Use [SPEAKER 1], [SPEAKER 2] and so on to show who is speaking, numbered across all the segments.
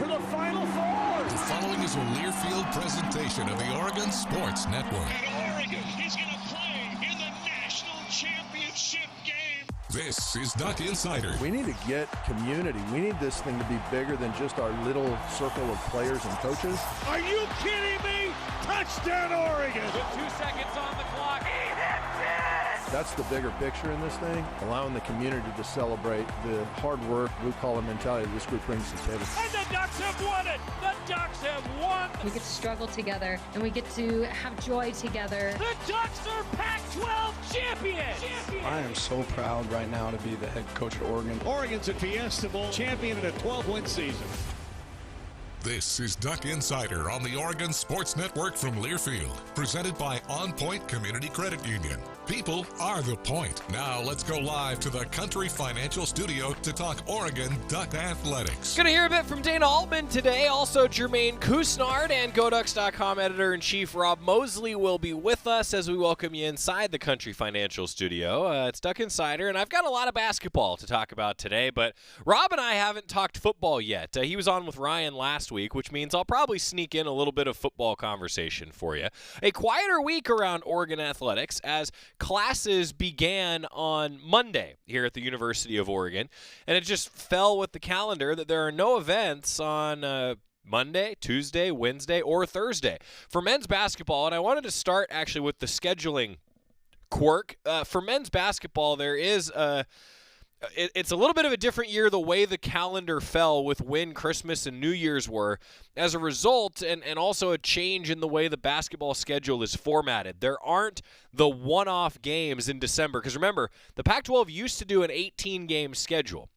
[SPEAKER 1] to the Final Four.
[SPEAKER 2] The following is a Learfield presentation of the Oregon Sports Network.
[SPEAKER 3] And Oregon is going to play in the national championship game.
[SPEAKER 2] This is Duck Insider.
[SPEAKER 4] We need to get community. We need this thing to be bigger than just our little circle of players and coaches.
[SPEAKER 1] Are you kidding me? Touchdown, Oregon.
[SPEAKER 5] With 2 seconds on the clock. He hits it!
[SPEAKER 4] That's the bigger picture in this thing, allowing the community to celebrate the hard work, blue-collar mentality this group brings to the table.
[SPEAKER 1] And the Ducks have won it. The Ducks have won.
[SPEAKER 6] We get to struggle together, and we get to have joy together.
[SPEAKER 1] The Ducks are Pac-12 champions.
[SPEAKER 7] I am so proud right now to be the head coach at Oregon.
[SPEAKER 1] Oregon's a Fiesta Bowl champion in a 12-win season.
[SPEAKER 2] This is Duck Insider on the Oregon Sports Network from Learfield, presented by OnPoint Community Credit Union. People are the point. Now let's go live to the Country Financial Studio to talk Oregon Duck Athletics.
[SPEAKER 5] Going to hear a bit from Dana Altman today. Also, Germaine Couisnard and GoDucks.com editor-in-chief Rob Moseley will be with us as we welcome you inside the Country Financial Studio. It's Duck Insider, and I've got a lot of basketball to talk about today, but Rob and I haven't talked football yet. He was on with Ryan last week, which means I'll probably sneak in a little bit of football conversation for you. A quieter week around Oregon athletics as classes began on Monday here at the University of Oregon, and it just fell with the calendar that there are no events on Monday, Tuesday, Wednesday, or Thursday. For men's basketball, and I wanted to start actually with the scheduling quirk. For men's basketball, there is it's a little bit of a different year the way the calendar fell with when Christmas and New Year's were. As a result, and also a change in the way the basketball schedule is formatted. There aren't the one-off games in December. Because remember, the Pac-12 used to do an 18-game schedule.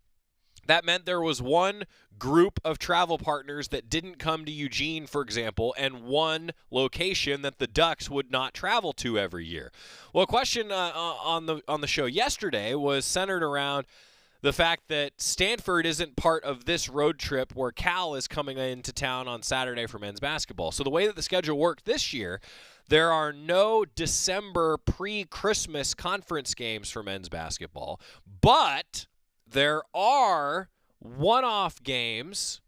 [SPEAKER 5] That meant there was one group of travel partners that didn't come to Eugene, for example, and one location that the Ducks would not travel to every year. Well, a question on the show yesterday was centered around the fact that Stanford isn't part of this road trip where Cal is coming into town on Saturday for men's basketball. So the way that the schedule worked this year, there are no December pre-Christmas conference games for men's basketball, but there are one-off games.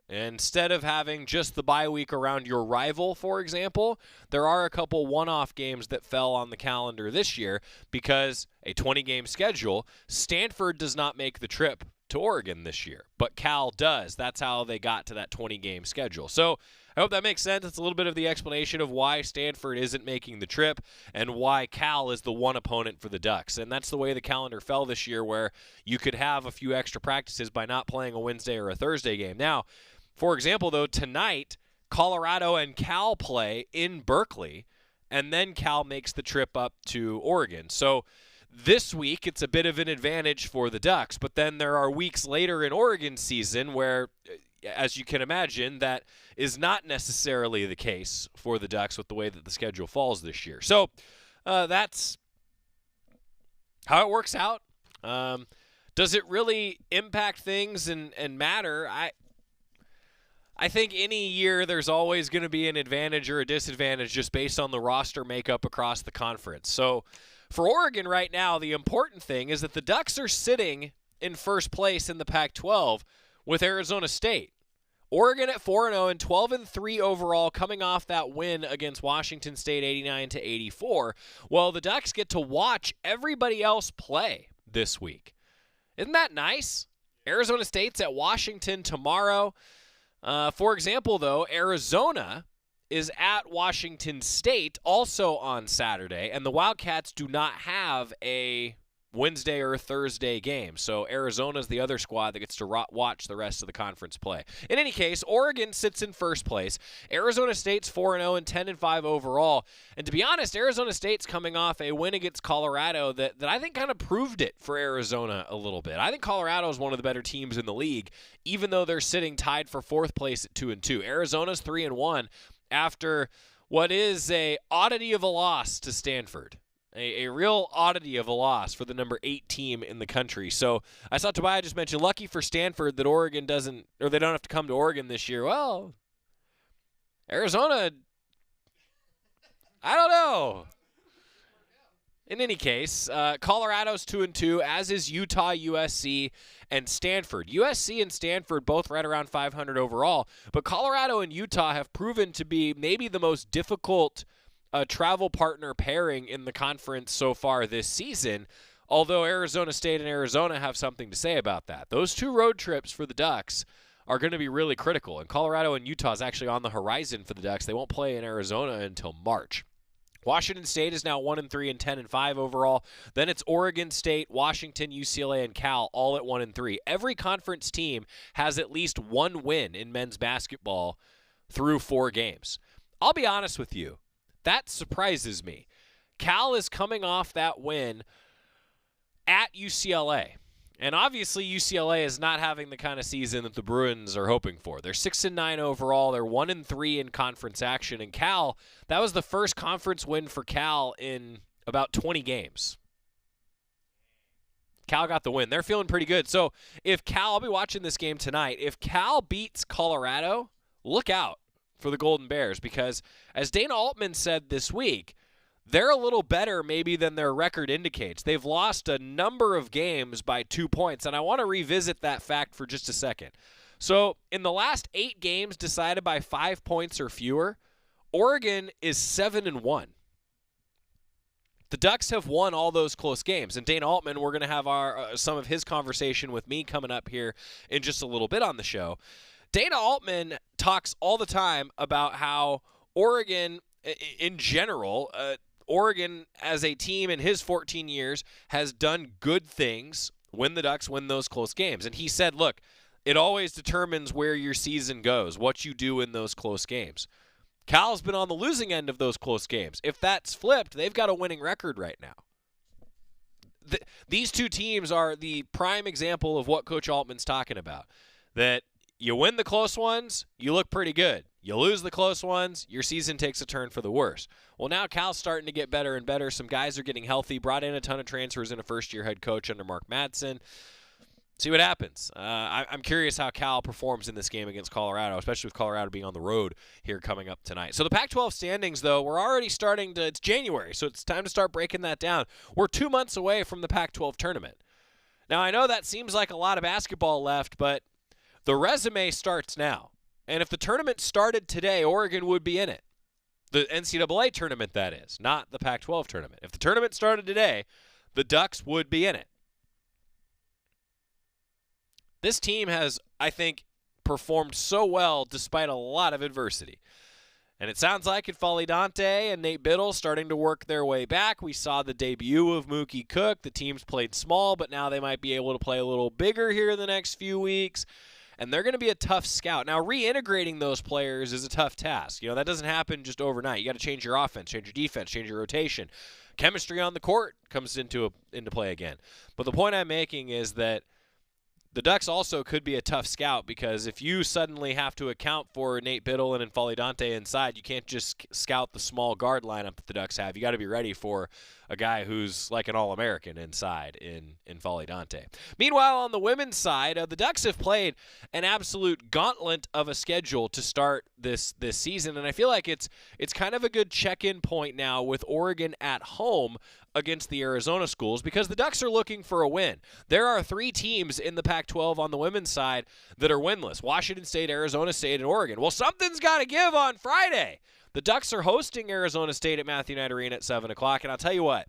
[SPEAKER 5] Instead of having just the bye week around your rival, for example, there are a couple one-off games that fell on the calendar this year because a 20-game schedule. Stanford does not make the trip to Oregon this year, but Cal does. That's how they got to that 20-game schedule. So I hope that makes sense. It's a little bit of the explanation of why Stanford isn't making the trip and why Cal is the one opponent for the Ducks. And that's the way the calendar fell this year, where you could have a few extra practices by not playing a Wednesday or a Thursday game. Now, for example, though, tonight, Colorado and Cal play in Berkeley, and then Cal makes the trip up to Oregon. So this week, it's a bit of an advantage for the Ducks, but then there are weeks later in Oregon season where, as you can imagine, that is not necessarily the case for the Ducks with the way that the schedule falls this year. So that's how it works out. Does it really impact things and matter? I think any year there's always going to be an advantage or a disadvantage just based on the roster makeup across the conference. So for Oregon right now, the important thing is that the Ducks are sitting in first place in the Pac-12 with Arizona State. Oregon at 4-0 and 12-3 overall, coming off that win against Washington State 89-84. Well, the Ducks get to watch everybody else play this week. Isn't that nice? Arizona State's at Washington tomorrow. For example, though, Arizona is at Washington State also on Saturday, and the Wildcats do not have a Wednesday or Thursday game. So Arizona's the other squad that gets to watch the rest of the conference play. In any case, Oregon sits in first place. Arizona State's 4-0 and 10-5 overall. And to be honest, Arizona State's coming off a win against Colorado that I think kind of proved it for Arizona a little bit. I think Colorado is one of the better teams in the league, even though they're sitting tied for fourth place at 2-2. Arizona's 3-1 after what is a oddity of a loss to Stanford. A real oddity of a loss for the number 8 team in the country. So I saw Tobias just mention, lucky for Stanford that Oregon doesn't, or they don't have to come to Oregon this year. Well, Arizona, I don't know. In any case, Colorado's 2-2, as is Utah, USC, and Stanford. USC and Stanford both right around 500 overall, but Colorado and Utah have proven to be maybe the most difficult travel partner pairing in the conference so far this season, although Arizona State and Arizona have something to say about that. Those 2 road trips for the Ducks are going to be really critical, and Colorado and Utah is actually on the horizon for the Ducks. They won't play in Arizona until March. Washington State is now 1-3 and 10-5 overall. Then it's Oregon State, Washington, UCLA, and Cal all at 1-3. Every conference team has at least one win in men's basketball through 4 games. I'll be honest with you, that surprises me. Cal is coming off that win at UCLA. And obviously UCLA is not having the kind of season that the Bruins are hoping for. They're 6-9 overall. They're 1-3 in conference action. And Cal, that was the first conference win for Cal in about 20 games. Cal got the win. They're feeling pretty good. So if Cal, I'll be watching this game tonight. If Cal beats Colorado, look out for the Golden Bears, because as Dana Altman said this week, they're a little better maybe than their record indicates. They've lost a number of games by 2 points, and I want to revisit that fact for just a second. So in the last 8 games decided by 5 points or fewer, Oregon is 7-1. The Ducks have won all those close games, and Dana Altman, we're going to have some of his conversation with me coming up here in just a little bit on the show. Dana Altman talks all the time about how Oregon, in general, Oregon as a team in his 14 years has done good things when the Ducks win those close games. And he said, look, it always determines where your season goes, what you do in those close games. Cal's been on the losing end of those close games. If that's flipped, they've got a winning record right now. These 2 teams are the prime example of what Coach Altman's talking about, that you win the close ones, you look pretty good. You lose the close ones, your season takes a turn for the worse. Well, now Cal's starting to get better and better. Some guys are getting healthy, brought in a ton of transfers in a first-year head coach under Mark Madsen. See what happens. I'm curious how Cal performs in this game against Colorado, especially with Colorado being on the road here coming up tonight. So the Pac-12 standings, though, we're already starting to – it's January, so it's time to start breaking that down. We're 2 months away from the Pac-12 tournament. Now, I know that seems like a lot of basketball left, but the resume starts now. And if the tournament started today, Oregon would be in it. The NCAA tournament, that is, not the Pac-12 tournament. If the tournament started today, the Ducks would be in it. This team has, I think, performed so well despite a lot of adversity. And it sounds like N'Faly Dante and Nate Biddle starting to work their way back. We saw the debut of Mookie Cook. The team's played small, but now they might be able to play a little bigger here in the next few weeks. And they're going to be a tough scout. Now, reintegrating those players is a tough task. You know, that doesn't happen just overnight. You got to change your offense, change your defense, change your rotation. Chemistry on the court comes into play again. But the point I'm making is that the Ducks also could be a tough scout, because if you suddenly have to account for Nate Biddle and N'Faly Dante inside, you can't just scout the small guard lineup that the Ducks have. You got to be ready for a guy who's like an All-American inside in N'Faly Dante. Meanwhile, on the women's side, the Ducks have played an absolute gauntlet of a schedule to start this season, and I feel like it's kind of a good check-in point now with Oregon at home against the Arizona schools, because the Ducks are looking for a win. There are 3 teams in the Pac-12 on the women's side that are winless: Washington State, Arizona State, and Oregon. Well, something's got to give on Friday. The Ducks are hosting Arizona State at Matthew Knight Arena at 7 o'clock, and I'll tell you what,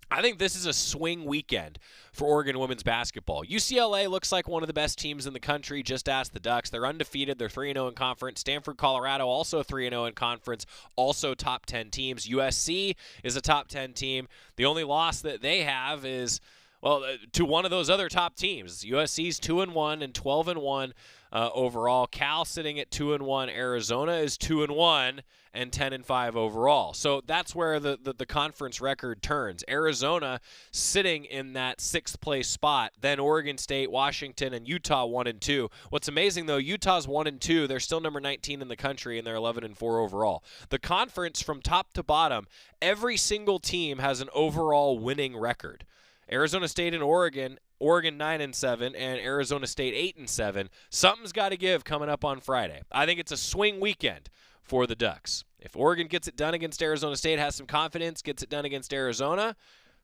[SPEAKER 5] I think this is a swing weekend for Oregon women's basketball. UCLA looks like one of the best teams in the country. Just ask the Ducks. They're undefeated. They're 3-0 in conference. Stanford, Colorado, also 3-0 in conference, also top 10 teams. USC is a top 10 team. The only loss that they have is, well, to one of those other top teams. USC's 2-1 and 12-1 overall. Cal sitting at 2-1. Arizona is 2-1 and 10-5 overall. So that's where the conference record turns. Arizona sitting in that 6th place spot. Then Oregon State, Washington, and Utah 1-2. What's amazing, though, Utah's 1-2. They're still number 19 in the country, and they're 11-4 overall. The conference from top to bottom, every single team has an overall winning record. Arizona State and Oregon 9-7, and Arizona State 8-7. Something's got to give coming up on Friday. I think it's a swing weekend for the Ducks. If Oregon gets it done against Arizona State, has some confidence, gets it done against Arizona,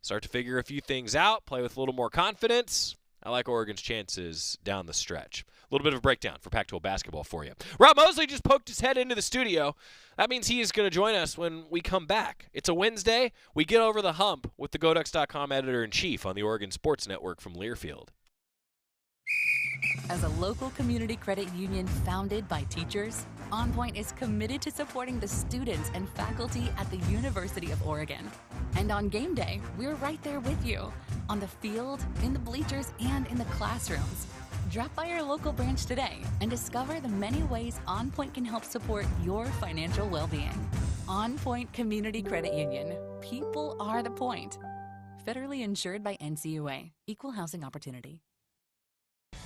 [SPEAKER 5] start to figure a few things out, play with a little more confidence. I like Oregon's chances down the stretch. A little bit of a breakdown for Pac-12 basketball for you. Rob Moseley just poked his head into the studio. That means he is going to join us when we come back. It's a Wednesday. We get over the hump with the GoDucks.com editor-in-chief on the Oregon Sports Network from Learfield.
[SPEAKER 8] As a local community credit union founded by teachers, OnPoint is committed to supporting the students and faculty at the University of Oregon. And on game day, we're right there with you, on the field, in the bleachers, and in the classrooms. Drop by our local branch today and discover the many ways OnPoint can help support your financial well-being. OnPoint Community Credit Union. People are the point. Federally insured by NCUA. Equal housing opportunity.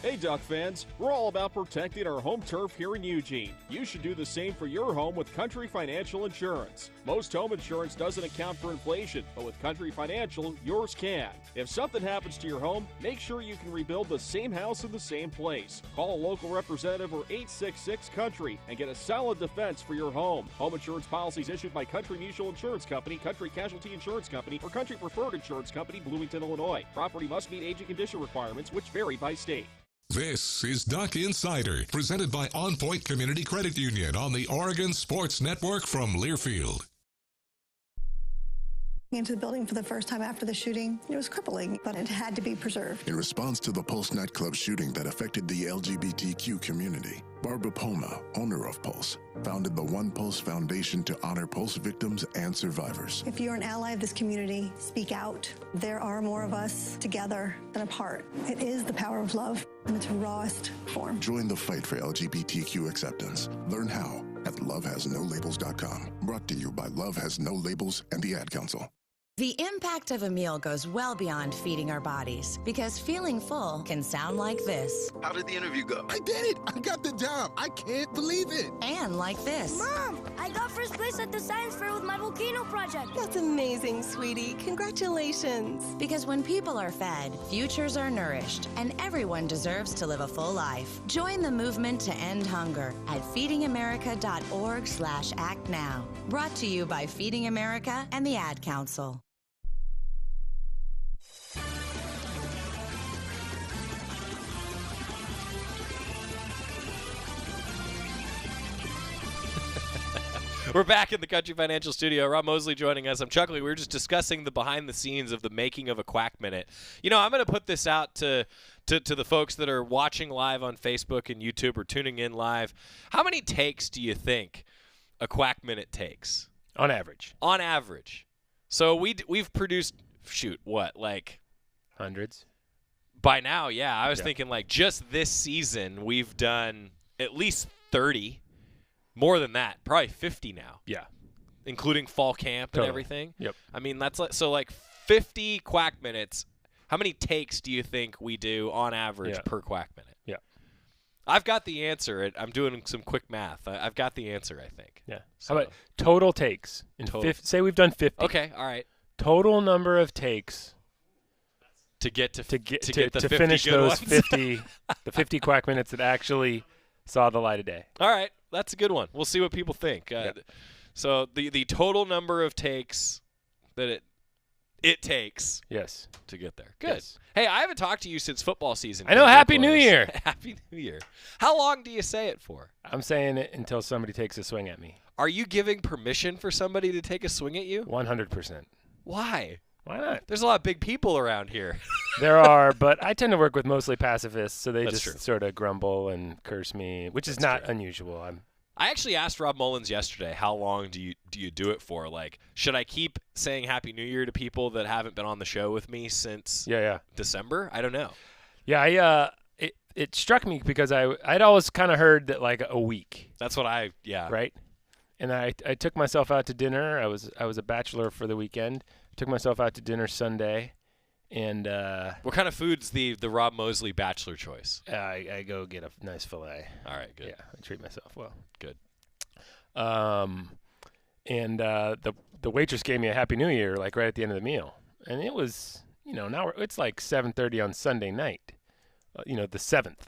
[SPEAKER 9] Hey Duck fans, we're all about protecting our home turf here in Eugene. You should do the same for your home with Country Financial Insurance. Most home insurance doesn't account for inflation, but with Country Financial, yours can. If something happens to your home, make sure you can rebuild the same house in the same place. Call a local representative or 866-COUNTRY and get a solid defense for your home. Home insurance policies issued by Country Mutual Insurance Company, Country Casualty Insurance Company, or Country Preferred Insurance Company, Bloomington, Illinois. Property must meet age and condition requirements, which vary by state.
[SPEAKER 2] This is Duck Insider, presented by OnPoint Community Credit Union on the Oregon Sports Network from Learfield.
[SPEAKER 10] Into the building for the first time after the shooting. It was crippling, but it had to be preserved.
[SPEAKER 11] In response to the Pulse nightclub shooting that affected the LGBTQ community, Barbara Poma, owner of Pulse, founded the One Pulse Foundation to honor Pulse victims and survivors.
[SPEAKER 10] If you're an ally of this community, speak out. There are more of us together than apart. It is the power of love in its rawest form.
[SPEAKER 11] Join the fight for LGBTQ acceptance. Learn how at lovehasnolabels.com. Brought to you by Love Has No Labels and the Ad Council.
[SPEAKER 12] The impact of a meal goes well beyond feeding our bodies, because feeling full can sound like this.
[SPEAKER 13] How did the interview go? I did it! I got the job! I can't believe it!
[SPEAKER 12] And like this.
[SPEAKER 14] Mom, I got first place at the science fair with my volcano project.
[SPEAKER 15] That's amazing, sweetie. Congratulations.
[SPEAKER 12] Because when people are fed, futures are nourished, and everyone deserves to live a full life. Join the movement to end hunger at feedingamerica.org/act now. Brought to you by Feeding America and the Ad Council.
[SPEAKER 5] We're back in the Country Financial Studio. Rob Moseley joining us. I'm chuckling. We were just discussing the behind the scenes of the making of a Quack Minute. You know, I'm going to put this out to the folks that are watching live on Facebook and YouTube or tuning in live. How many takes do you think a Quack Minute takes?
[SPEAKER 16] On average.
[SPEAKER 5] On average. So we've produced, like
[SPEAKER 16] hundreds?
[SPEAKER 5] By now, yeah. I was thinking like just this season we've done at least 30. More than that, probably 50 now.
[SPEAKER 16] Yeah.
[SPEAKER 5] Including fall camp and everything.
[SPEAKER 16] Yep.
[SPEAKER 5] I mean, that's like 50 Quack Minutes. How many takes do you think we do on average per Quack Minute?
[SPEAKER 16] Yeah.
[SPEAKER 5] I've got the answer. I'm doing some quick math. I've got the answer, I think.
[SPEAKER 16] Yeah. So, how about total takes? Say we've done 50.
[SPEAKER 5] Okay, all right.
[SPEAKER 16] Total number of takes
[SPEAKER 5] to
[SPEAKER 16] finish those 50 the 50 Quack Minutes that actually saw the light of day.
[SPEAKER 5] All right. That's a good one. We'll see what people think. So the total number of takes that it takes to get there. Good.
[SPEAKER 16] Yes.
[SPEAKER 5] Hey, I haven't talked to you since football season.
[SPEAKER 16] I know. Happy New Year.
[SPEAKER 5] Happy New Year. How long do you say it for?
[SPEAKER 16] I'm saying it until somebody takes a swing at me.
[SPEAKER 5] Are you giving permission for somebody to take a swing at you?
[SPEAKER 16] 100%.
[SPEAKER 5] Why?
[SPEAKER 16] Why not?
[SPEAKER 5] There's a lot of big people around here.
[SPEAKER 16] There are, but I tend to work with mostly pacifists, so they
[SPEAKER 5] That's
[SPEAKER 16] just
[SPEAKER 5] true.
[SPEAKER 16] sort of grumble and curse me, which is not unusual.
[SPEAKER 5] I actually asked Rob Mullins yesterday, how long do you do it for? Like, should I keep saying Happy New Year to people that haven't been on the show with me since December? I don't know.
[SPEAKER 16] Yeah, it struck me because I'd always kind of heard that like a week.
[SPEAKER 5] That's what
[SPEAKER 16] Right? And I took myself out to dinner. I was a bachelor for the weekend. Took myself out to dinner Sunday. And
[SPEAKER 5] what kind of food's the Rob Moseley bachelor choice?
[SPEAKER 16] I go get a nice filet.
[SPEAKER 5] All right, good.
[SPEAKER 16] Yeah, I treat myself well.
[SPEAKER 5] Good.
[SPEAKER 16] And the waitress gave me a Happy New Year like right at the end of the meal, and it was now it's like 7:30 on Sunday night, the 7th.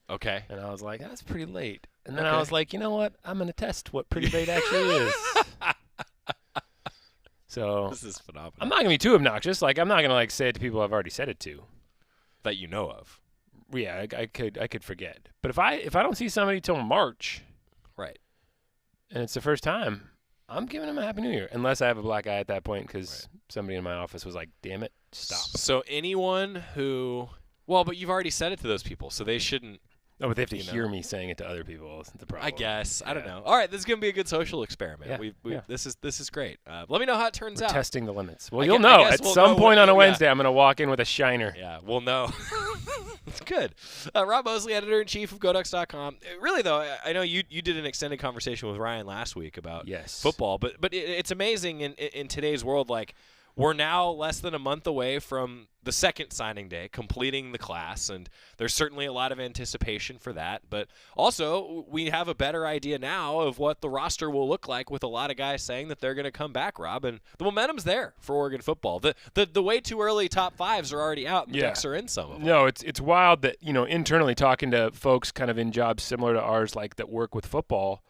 [SPEAKER 5] Okay.
[SPEAKER 16] And I was like, that's pretty late. And then I was like, you know what? I'm gonna test what pretty late actually is. So
[SPEAKER 5] this is phenomenal.
[SPEAKER 16] I'm not gonna be too obnoxious. Like I'm not gonna say it to people I've already said it to.
[SPEAKER 5] That you know of.
[SPEAKER 16] Yeah, I could forget. But if I don't see somebody till March,
[SPEAKER 5] right,
[SPEAKER 16] and it's the first time, I'm giving them a Happy New Year, unless I have a black eye at that point because somebody in my office was like, "Damn it, stop."
[SPEAKER 5] So anyone who, but you've already said it to those people, so they shouldn't.
[SPEAKER 16] No, but they have to hear me saying it to other people. Isn't the problem?
[SPEAKER 5] I guess. I don't know. All right, this is gonna be a good social experiment.
[SPEAKER 16] Yeah.
[SPEAKER 5] This is great. Let me know how it turns out.
[SPEAKER 16] Testing the limits. Well, you'll know at some point on a Wednesday. I'm gonna walk in with a shiner.
[SPEAKER 5] Yeah, we'll know. That's good. Rob Mosley, editor-in-chief of GoDucks.com. Really, though, I know you did an extended conversation with Ryan last week about football, but it's amazing in today's world. Like, we're now less than a month away from the second signing day, completing the class, and there's certainly a lot of anticipation for that. But also, we have a better idea now of what the roster will look like with a lot of guys saying that they're going to come back, Rob, and the momentum's there for Oregon football. The way too early top fives are already out, and the Ducks are in some of them.
[SPEAKER 16] No, it's wild that, internally talking to folks kind of in jobs similar to ours, like that work with football,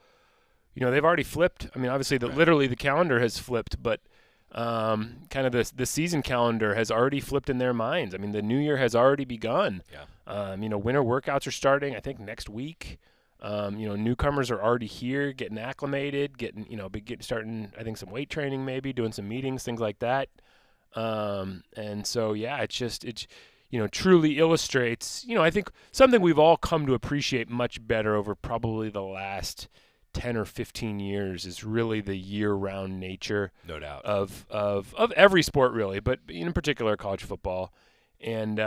[SPEAKER 16] they've already flipped. I mean, obviously, literally the calendar has flipped, but kind of the season calendar has already flipped in their minds. I mean, the new year has already begun.
[SPEAKER 5] Yeah.
[SPEAKER 16] Winter workouts are starting, I think, next week. Newcomers are already here, getting acclimated, starting, I think, some weight training maybe, doing some meetings, things like that. And so, yeah, it truly illustrates, I think something we've all come to appreciate much better over probably the last 10 or 15 years is really the year-round nature,
[SPEAKER 5] no doubt,
[SPEAKER 16] of every sport really, but in particular college football, and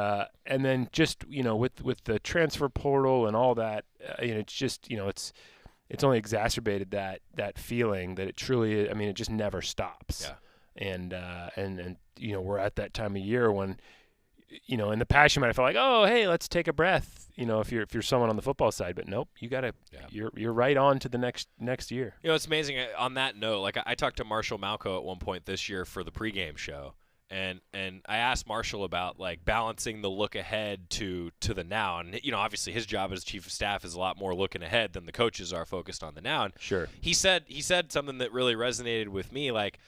[SPEAKER 16] then just with the transfer portal and all that, it's just it's only exacerbated that feeling that it truly, I mean, it just never stops.
[SPEAKER 5] Yeah.
[SPEAKER 16] And we're at that time of year when, in the past you might have felt like, oh, hey, let's take a breath, if you're someone on the football side, but nope, you gotta, you're right on to the next year.
[SPEAKER 5] It's amazing. On that note, like I talked to Marshall Malco at one point this year for the pregame show, and I asked Marshall about like balancing the look ahead to the now, and obviously his job as chief of staff is a lot more looking ahead than the coaches are focused on the now. And
[SPEAKER 16] sure.
[SPEAKER 5] He said something that really resonated with me, like,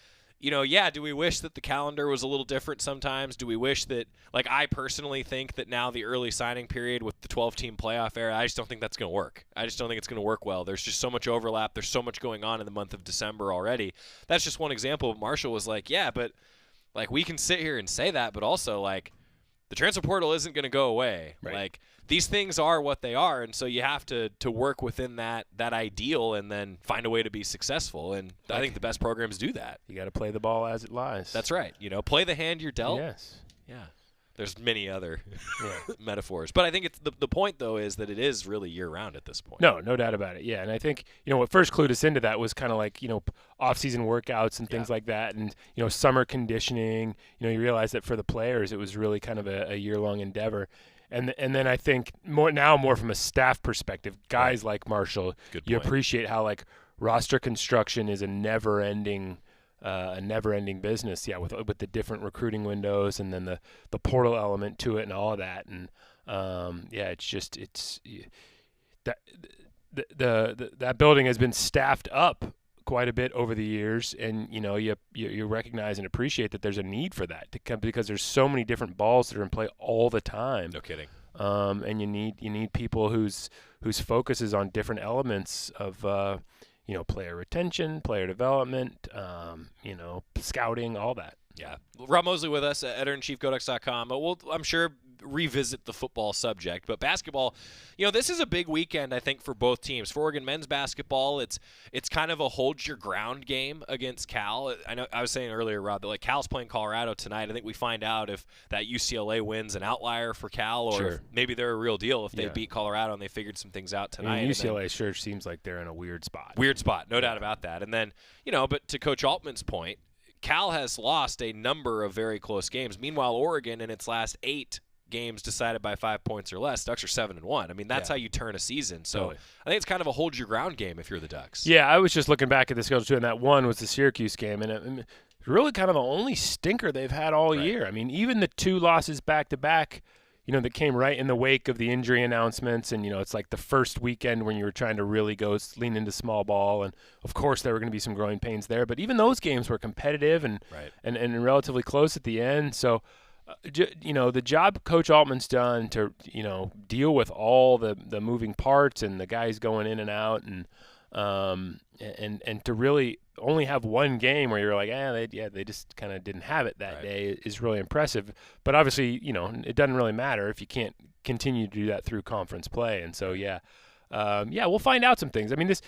[SPEAKER 5] do we wish that the calendar was a little different sometimes? Do we wish that, like, I personally think that now the early signing period with the 12-team playoff era, I just don't think that's going to work. I just don't think it's going to work well. There's just so much overlap. There's so much going on in the month of December already. That's just one example. Marshall was like, yeah, but, like, we can sit here and say that, but also, like, the transfer portal isn't going to go away.
[SPEAKER 16] Right.
[SPEAKER 5] Like, these things are what they are, and so you have to work within that ideal and then find a way to be successful. And I think the best programs do that.
[SPEAKER 16] You got to play the ball as it lies.
[SPEAKER 5] That's right. Play the hand you're dealt.
[SPEAKER 16] Yes.
[SPEAKER 5] Yeah. There's many other metaphors. But I think it's the point, though, is that it is really year-round at this point.
[SPEAKER 16] No doubt about it. Yeah, and I think, what first clued us into that was kind of like, off-season workouts and things like that, and, summer conditioning. You realize that for the players it was really kind of a year-long endeavor. And then I think more from a staff perspective, guys like Marshall, you appreciate how, like, roster construction is a never-ending business. Yeah, with the different recruiting windows and then the portal element to it and all of that. And that building has been staffed up quite a bit over the years, and you recognize and appreciate that there's a need for that because there's so many different balls that are in play all the time.
[SPEAKER 5] No kidding.
[SPEAKER 16] And you need people whose focus is on different elements of player retention, player development, scouting, all that.
[SPEAKER 5] Yeah. Rob Mosley with us, editor-in-chief, GoDucks.com. We'll, I'm sure, revisit the football subject. But basketball, this is a big weekend, I think, for both teams. For Oregon men's basketball, it's kind of a hold-your-ground game against Cal. I know I was saying earlier, Rob, that like Cal's playing Colorado tonight. I think we find out if that UCLA win's an outlier for Cal or if maybe they're a real deal if they beat Colorado and they figured some things out tonight.
[SPEAKER 16] I mean, UCLA sure seems like they're in a weird spot.
[SPEAKER 5] No doubt about that. And then, but to Coach Altman's point, Cal has lost a number of very close games. Meanwhile, Oregon, in its last 8 games decided by 5 points or less, Ducks are 7-1. I mean, that's how you turn a season. So I think it's kind of a hold-your-ground game if you're the Ducks.
[SPEAKER 16] Yeah, I was just looking back at the schedule, too, and that one was the Syracuse game, and it's really kind of the only stinker they've had all year. I mean, even the 2 losses back-to-back, that came right in the wake of the injury announcements. And, it's like the first weekend when you were trying to really go lean into small ball. And, of course, there were going to be some growing pains there. But even those games were competitive and relatively close at the end. So, the job Coach Altman's done to, deal with all the moving parts and the guys going in and out and to really only have one game where you're like, they just kind of didn't have it that day is really impressive. But obviously, it doesn't really matter if you can't continue to do that through conference play. And so, we'll find out some things. I mean, this,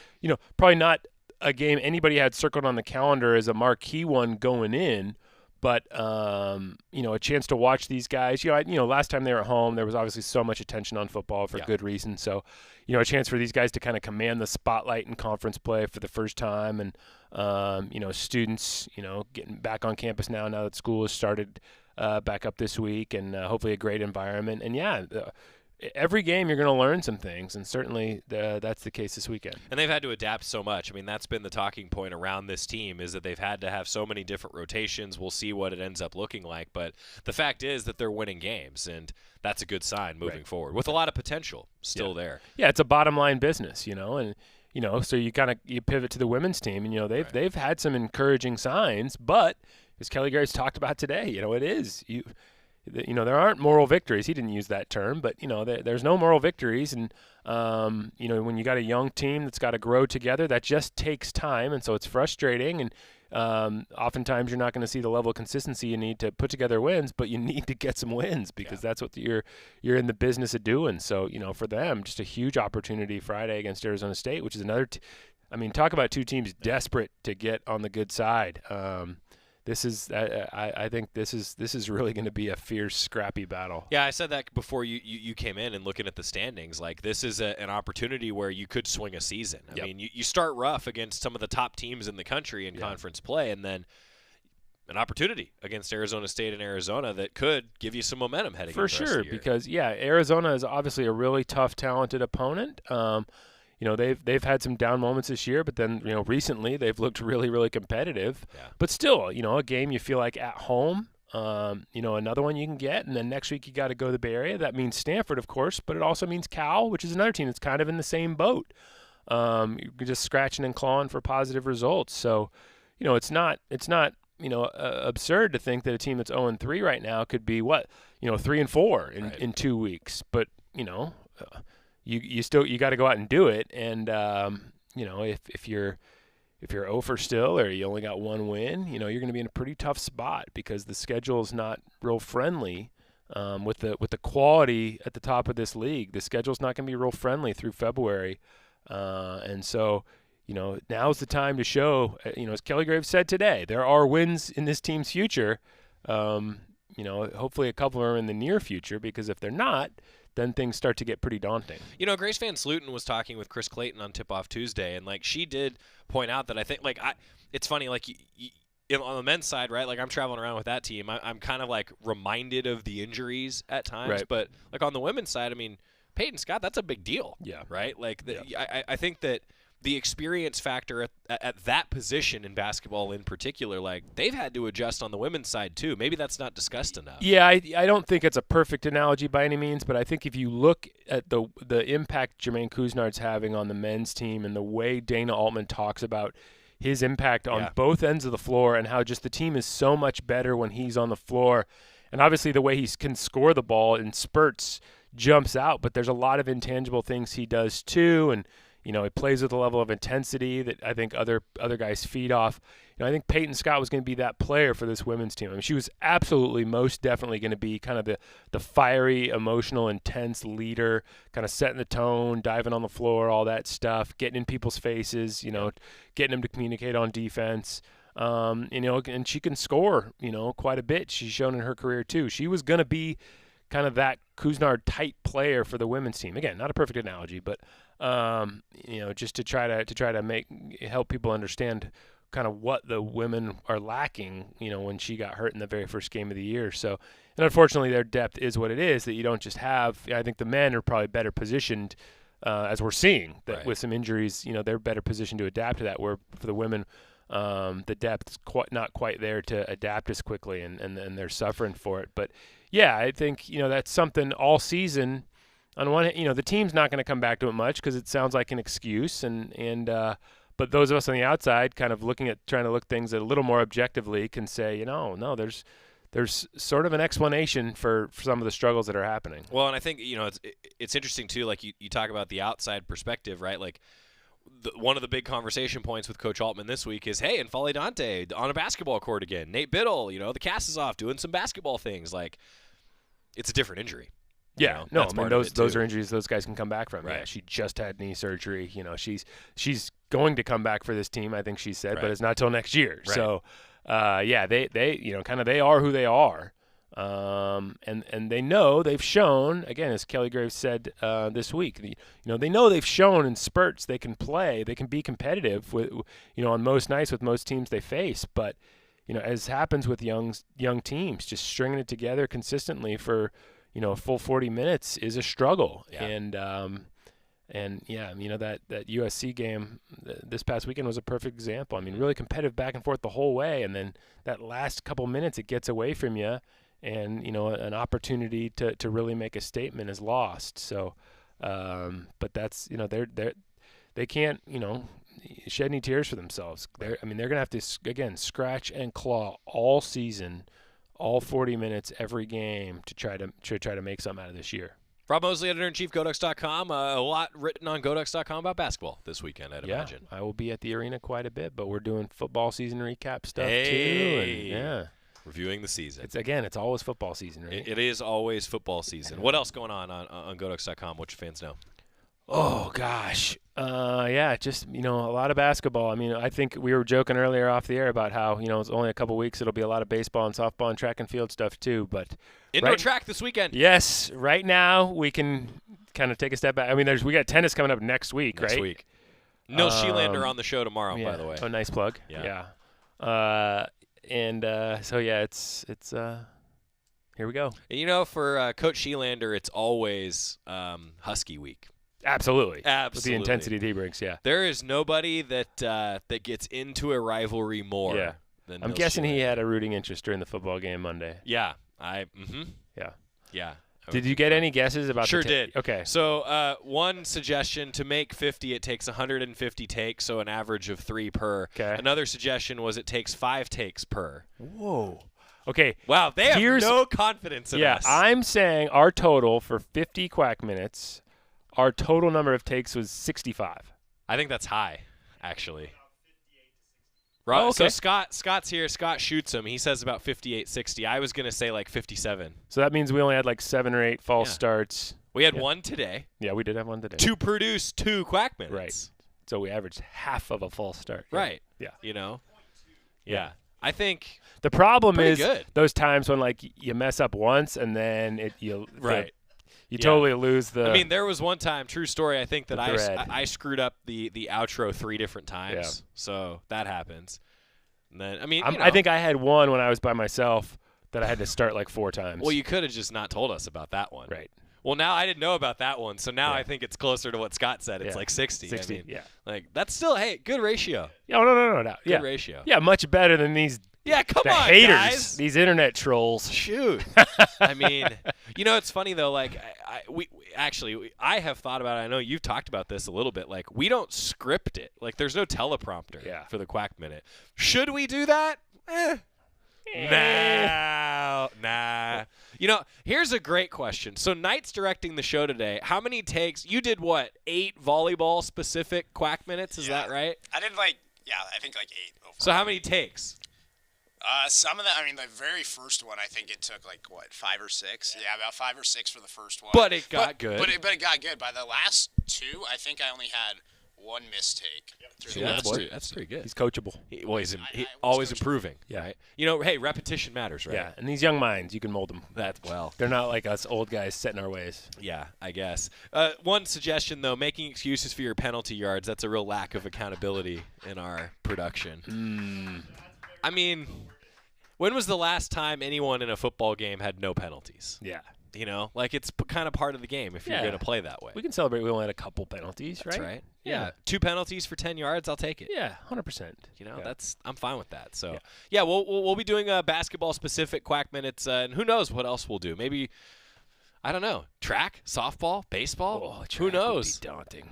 [SPEAKER 16] probably not a game anybody had circled on the calendar as a marquee one going in, but, a chance to watch these guys. Last time they were at home, there was obviously so much attention on football for good reason. So, a chance for these guys to kind of command the spotlight in conference play for the first time. And, students, getting back on campus now that school has started back up this week, and hopefully a great environment. And, every game you're going to learn some things, and certainly that's the case this weekend.
[SPEAKER 5] And they've had to adapt so much. I mean, that's been the talking point around this team, is that they've had to have so many different rotations. We'll see what it ends up looking like, but the fact is that they're winning games, and that's a good sign moving forward with a lot of potential still there.
[SPEAKER 16] Yeah, it's a bottom line business, and so you pivot to the women's team, and they've had some encouraging signs, but as Kelly Graves talked about today, it is there aren't moral victories. He didn't use that term, but there's no moral victories. And when you got a young team that's got to grow together, that just takes time, and so it's frustrating. And oftentimes you're not going to see the level of consistency you need to put together wins, but you need to get some wins because that's what you're in the business of doing. So for them, just a huge opportunity Friday against Arizona State, which is another. Talk about two teams desperate to get on the good side. I think this is really going to be a fierce, scrappy battle.
[SPEAKER 5] Yeah, I said that before you came in and looking at the standings. Like, this is an opportunity where you could swing a season. I mean, you start rough against some of the top teams in the country in conference play, and then an opportunity against Arizona State and Arizona that could give you some momentum heading into the rest of the year.
[SPEAKER 16] Because Arizona is obviously a really tough, talented opponent. They've had some down moments this year, but then, recently they've looked really, really competitive. Yeah. But still, a game you feel like at home, another one you can get, and then next week you got to go to the Bay Area. That means Stanford, of course, but it also means Cal, which is another team that's kind of in the same boat. You're just scratching and clawing for positive results. So, it's not absurd to think that a team that's 0-3 right now could be 3-4 in 2 weeks. But, you got to go out and do it, and if you're 0 for still, or you only got one win, you're going to be in a pretty tough spot because the schedule is not real friendly with the quality at the top of this league. The schedule's not going to be real friendly through February, and so now's the time to show. As Kelly Graves said today, there are wins in this team's future. Hopefully a couple are in the near future, because if they're not, then things start to get pretty daunting.
[SPEAKER 5] Grace Van Sluten was talking with Chris Clayton on Tip-Off Tuesday, and she did point out that I think it's funny, on the men's side, right? I'm traveling around with that team. I'm kind of reminded of the injuries at times,
[SPEAKER 16] right.
[SPEAKER 5] But on the women's side, Peyton Scott, that's a big deal.
[SPEAKER 16] Yeah.
[SPEAKER 5] Right. I think that the experience factor at that position in basketball in particular, they've had to adjust on the women's side too. Maybe that's not discussed enough.
[SPEAKER 16] Yeah, I don't think it's a perfect analogy by any means, but I think if you look at the impact Germaine Couisnard's having on the men's team and the way Dana Altman talks about his impact on both ends of the floor and how just the team is so much better when he's on the floor, and obviously the way he can score the ball in spurts jumps out, but there's a lot of intangible things he does too, and he plays with a level of intensity that I think other guys feed off. I think Peyton Scott was going to be that player for this women's team. She was absolutely, most definitely going to be kind of the fiery, emotional, intense leader, kind of setting the tone, diving on the floor, all that stuff, getting in people's faces, getting them to communicate on defense. And she can score, quite a bit. She's shown in her career too. She was going to be kind of that Couisnard type player for the women's team. Again, not a perfect analogy, but just to try to help people understand kind of what the women are lacking, when she got hurt in the very first game of the year. So, and unfortunately their depth is what it is, that you don't just have. I think the men are probably better positioned, as we're seeing that with some injuries, they're better positioned to adapt to that, where for the women, the depth's not quite there to adapt as quickly, and they're suffering for it. But Yeah, I think, that's something all season. On one hand, the team's not going to come back to it much because it sounds like an excuse, but those of us on the outside kind of trying to look things a little more objectively can say, no, there's sort of an explanation for some of the struggles that are happening.
[SPEAKER 5] Well, and I think, it's interesting too, like you talk about the outside perspective, right? Like one of the big conversation points with Coach Altman this week is, hey, N'Faly Dante on a basketball court again. Nate Biddle, the cast is off doing some basketball things. Like, it's a different injury.
[SPEAKER 16] Yeah, those are injuries those guys can come back from. Right. Yeah, she just had knee surgery. She's going to come back for this team, I think she said, but it's not till next year. Right. So, they kind of they are who they are, and they know they've shown, again, as Kelly Graves said this week. They know they've shown in spurts they can play, they can be competitive with, on most nights with most teams they face, but as happens with young teams, just stringing it together consistently for a full 40 minutes is a struggle. Yeah. And that USC game this past weekend was a perfect example. I mean, really competitive back and forth the whole way, and then that last couple minutes it gets away from you, and an opportunity to really make a statement is lost. So, but that's they can't shed any tears for themselves. They're going to have to again scratch and claw all season, all 40 minutes every game to try to make something out of this year.
[SPEAKER 5] Rob Moseley, editor-in-chief, GoDucks.com. A lot written on GoDucks.com about basketball this weekend, I'd imagine.
[SPEAKER 16] I will be at the arena quite a bit, but we're doing football season recap stuff
[SPEAKER 5] too.
[SPEAKER 16] And,
[SPEAKER 5] reviewing the season.
[SPEAKER 16] It's always football season, right?
[SPEAKER 5] It is always football season. What else going on GoDucks.com? What your fans know?
[SPEAKER 16] Oh, gosh. Just, a lot of basketball. I mean, I think we were joking earlier off the air about how, it's only a couple weeks. It'll be a lot of baseball and softball and track and field stuff too. But
[SPEAKER 5] indoor track this weekend.
[SPEAKER 16] Yes. Right now we can kind of take a step back. I mean, we got tennis coming up next week, right?
[SPEAKER 5] Next week. Nil Sheelander on the show tomorrow, by the way.
[SPEAKER 16] Oh, nice plug.
[SPEAKER 5] Yeah.
[SPEAKER 16] It's here we go.
[SPEAKER 5] And, for Coach Sheelander, it's always Husky week.
[SPEAKER 16] Absolutely. With the intensity that he brings, yeah.
[SPEAKER 5] There is nobody that gets into a rivalry more than
[SPEAKER 16] I'm guessing he had a rooting interest during the football game Monday.
[SPEAKER 5] Yeah.
[SPEAKER 16] Yeah. Did you get any guesses about
[SPEAKER 5] Sure did.
[SPEAKER 16] Okay.
[SPEAKER 5] So one suggestion, to make 50, it takes 150 takes, so an average of 3 per.
[SPEAKER 16] Okay.
[SPEAKER 5] Another suggestion was it takes 5 takes per.
[SPEAKER 16] Whoa. Okay.
[SPEAKER 5] Wow, they have no confidence in us.
[SPEAKER 16] Yeah, I'm saying our total for 50 quack minutes, our total number of takes was 65.
[SPEAKER 5] I think that's high, actually. Rob,
[SPEAKER 16] okay.
[SPEAKER 5] So Scott's here. Scott shoots him. He says about 58-60. I was going to say like 57.
[SPEAKER 16] So that means we only had like 7 or 8 false starts.
[SPEAKER 5] We had one today.
[SPEAKER 16] Yeah, we did have one today.
[SPEAKER 5] To produce 2 quack minutes.
[SPEAKER 16] Right. So we averaged half of a false start.
[SPEAKER 5] Right.
[SPEAKER 16] Yeah.
[SPEAKER 5] Yeah. I think
[SPEAKER 16] the problem is
[SPEAKER 5] good.
[SPEAKER 16] Those times when like you mess up once and then you totally lose the.
[SPEAKER 5] I mean, there was one time, true story, I think that I screwed up the outro 3 different times.
[SPEAKER 16] Yeah.
[SPEAKER 5] So that happens. And then
[SPEAKER 16] I think I had one when I was by myself that I had to start like 4 times.
[SPEAKER 5] Well, you could have just not told us about that one.
[SPEAKER 16] Right.
[SPEAKER 5] Well, now I didn't know about that one, so now I think it's closer to what Scott said. It's like 60.
[SPEAKER 16] 60, yeah.
[SPEAKER 5] Like, that's still, good ratio.
[SPEAKER 16] Yeah, no.
[SPEAKER 5] Good ratio.
[SPEAKER 16] Yeah, much better than these.
[SPEAKER 5] Yeah, come on,
[SPEAKER 16] haters,
[SPEAKER 5] guys.
[SPEAKER 16] These internet trolls.
[SPEAKER 5] Shoot. I mean, it's funny though. Like, I have thought about it. I know you've talked about this a little bit. Like, we don't script it. Like, there's no teleprompter for the Quack Minute. Should we do that? Nah. Here's a great question. So Knight's directing the show today. How many takes? You did what? 8 volleyball-specific Quack Minutes? Is that right?
[SPEAKER 17] I did I think 8 overall.
[SPEAKER 5] So how many takes?
[SPEAKER 17] Some of that, the very first one, I think it took 5 or 6. Yeah, about 5 or 6 for the first one.
[SPEAKER 5] But it got good.
[SPEAKER 17] But it got good. By the last 2, I think I only had 1 mistake.
[SPEAKER 5] That's pretty good.
[SPEAKER 16] He's coachable.
[SPEAKER 5] He's always improving.
[SPEAKER 16] Yeah.
[SPEAKER 5] Right? Hey, repetition matters, right?
[SPEAKER 16] Yeah, and these young minds, you can mold them.
[SPEAKER 5] They're
[SPEAKER 16] not like us old guys set in our ways.
[SPEAKER 5] Yeah, I guess. One suggestion, though, making excuses for your penalty yards, that's a real lack of accountability in our production. I mean, when was the last time anyone in a football game had no penalties?
[SPEAKER 16] Yeah.
[SPEAKER 5] You know, like it's kind of part of the game if you're going to play that way.
[SPEAKER 16] We can celebrate we only had a couple penalties, right?
[SPEAKER 5] That's right. Yeah. 2 penalties for 10 yards, I'll take it.
[SPEAKER 16] Yeah, 100%.
[SPEAKER 5] You know, I'm fine with that. So, we'll be doing basketball-specific Quack Minutes, and who knows what else we'll do. Maybe, I don't know, track, softball, baseball?
[SPEAKER 16] Oh,
[SPEAKER 5] who knows?
[SPEAKER 16] Would be daunting.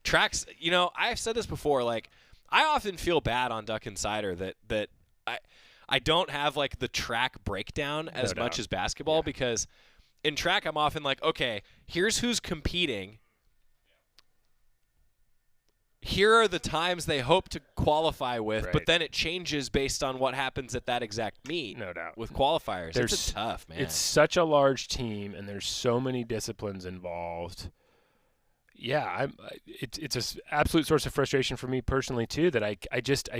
[SPEAKER 5] Tracks, you know, I've said this before, like, I often feel bad on Duck Insider that I don't have, like, the track breakdown as much as basketball because – in track, I'm often like, okay, here's who's competing. Here are the times they hope to qualify with, but then it changes based on what happens at that exact meet.
[SPEAKER 16] No doubt.
[SPEAKER 5] With qualifiers. It's tough, man.
[SPEAKER 16] It's such a large team, and there's so many disciplines involved. Yeah, it's an absolute source of frustration for me personally too that I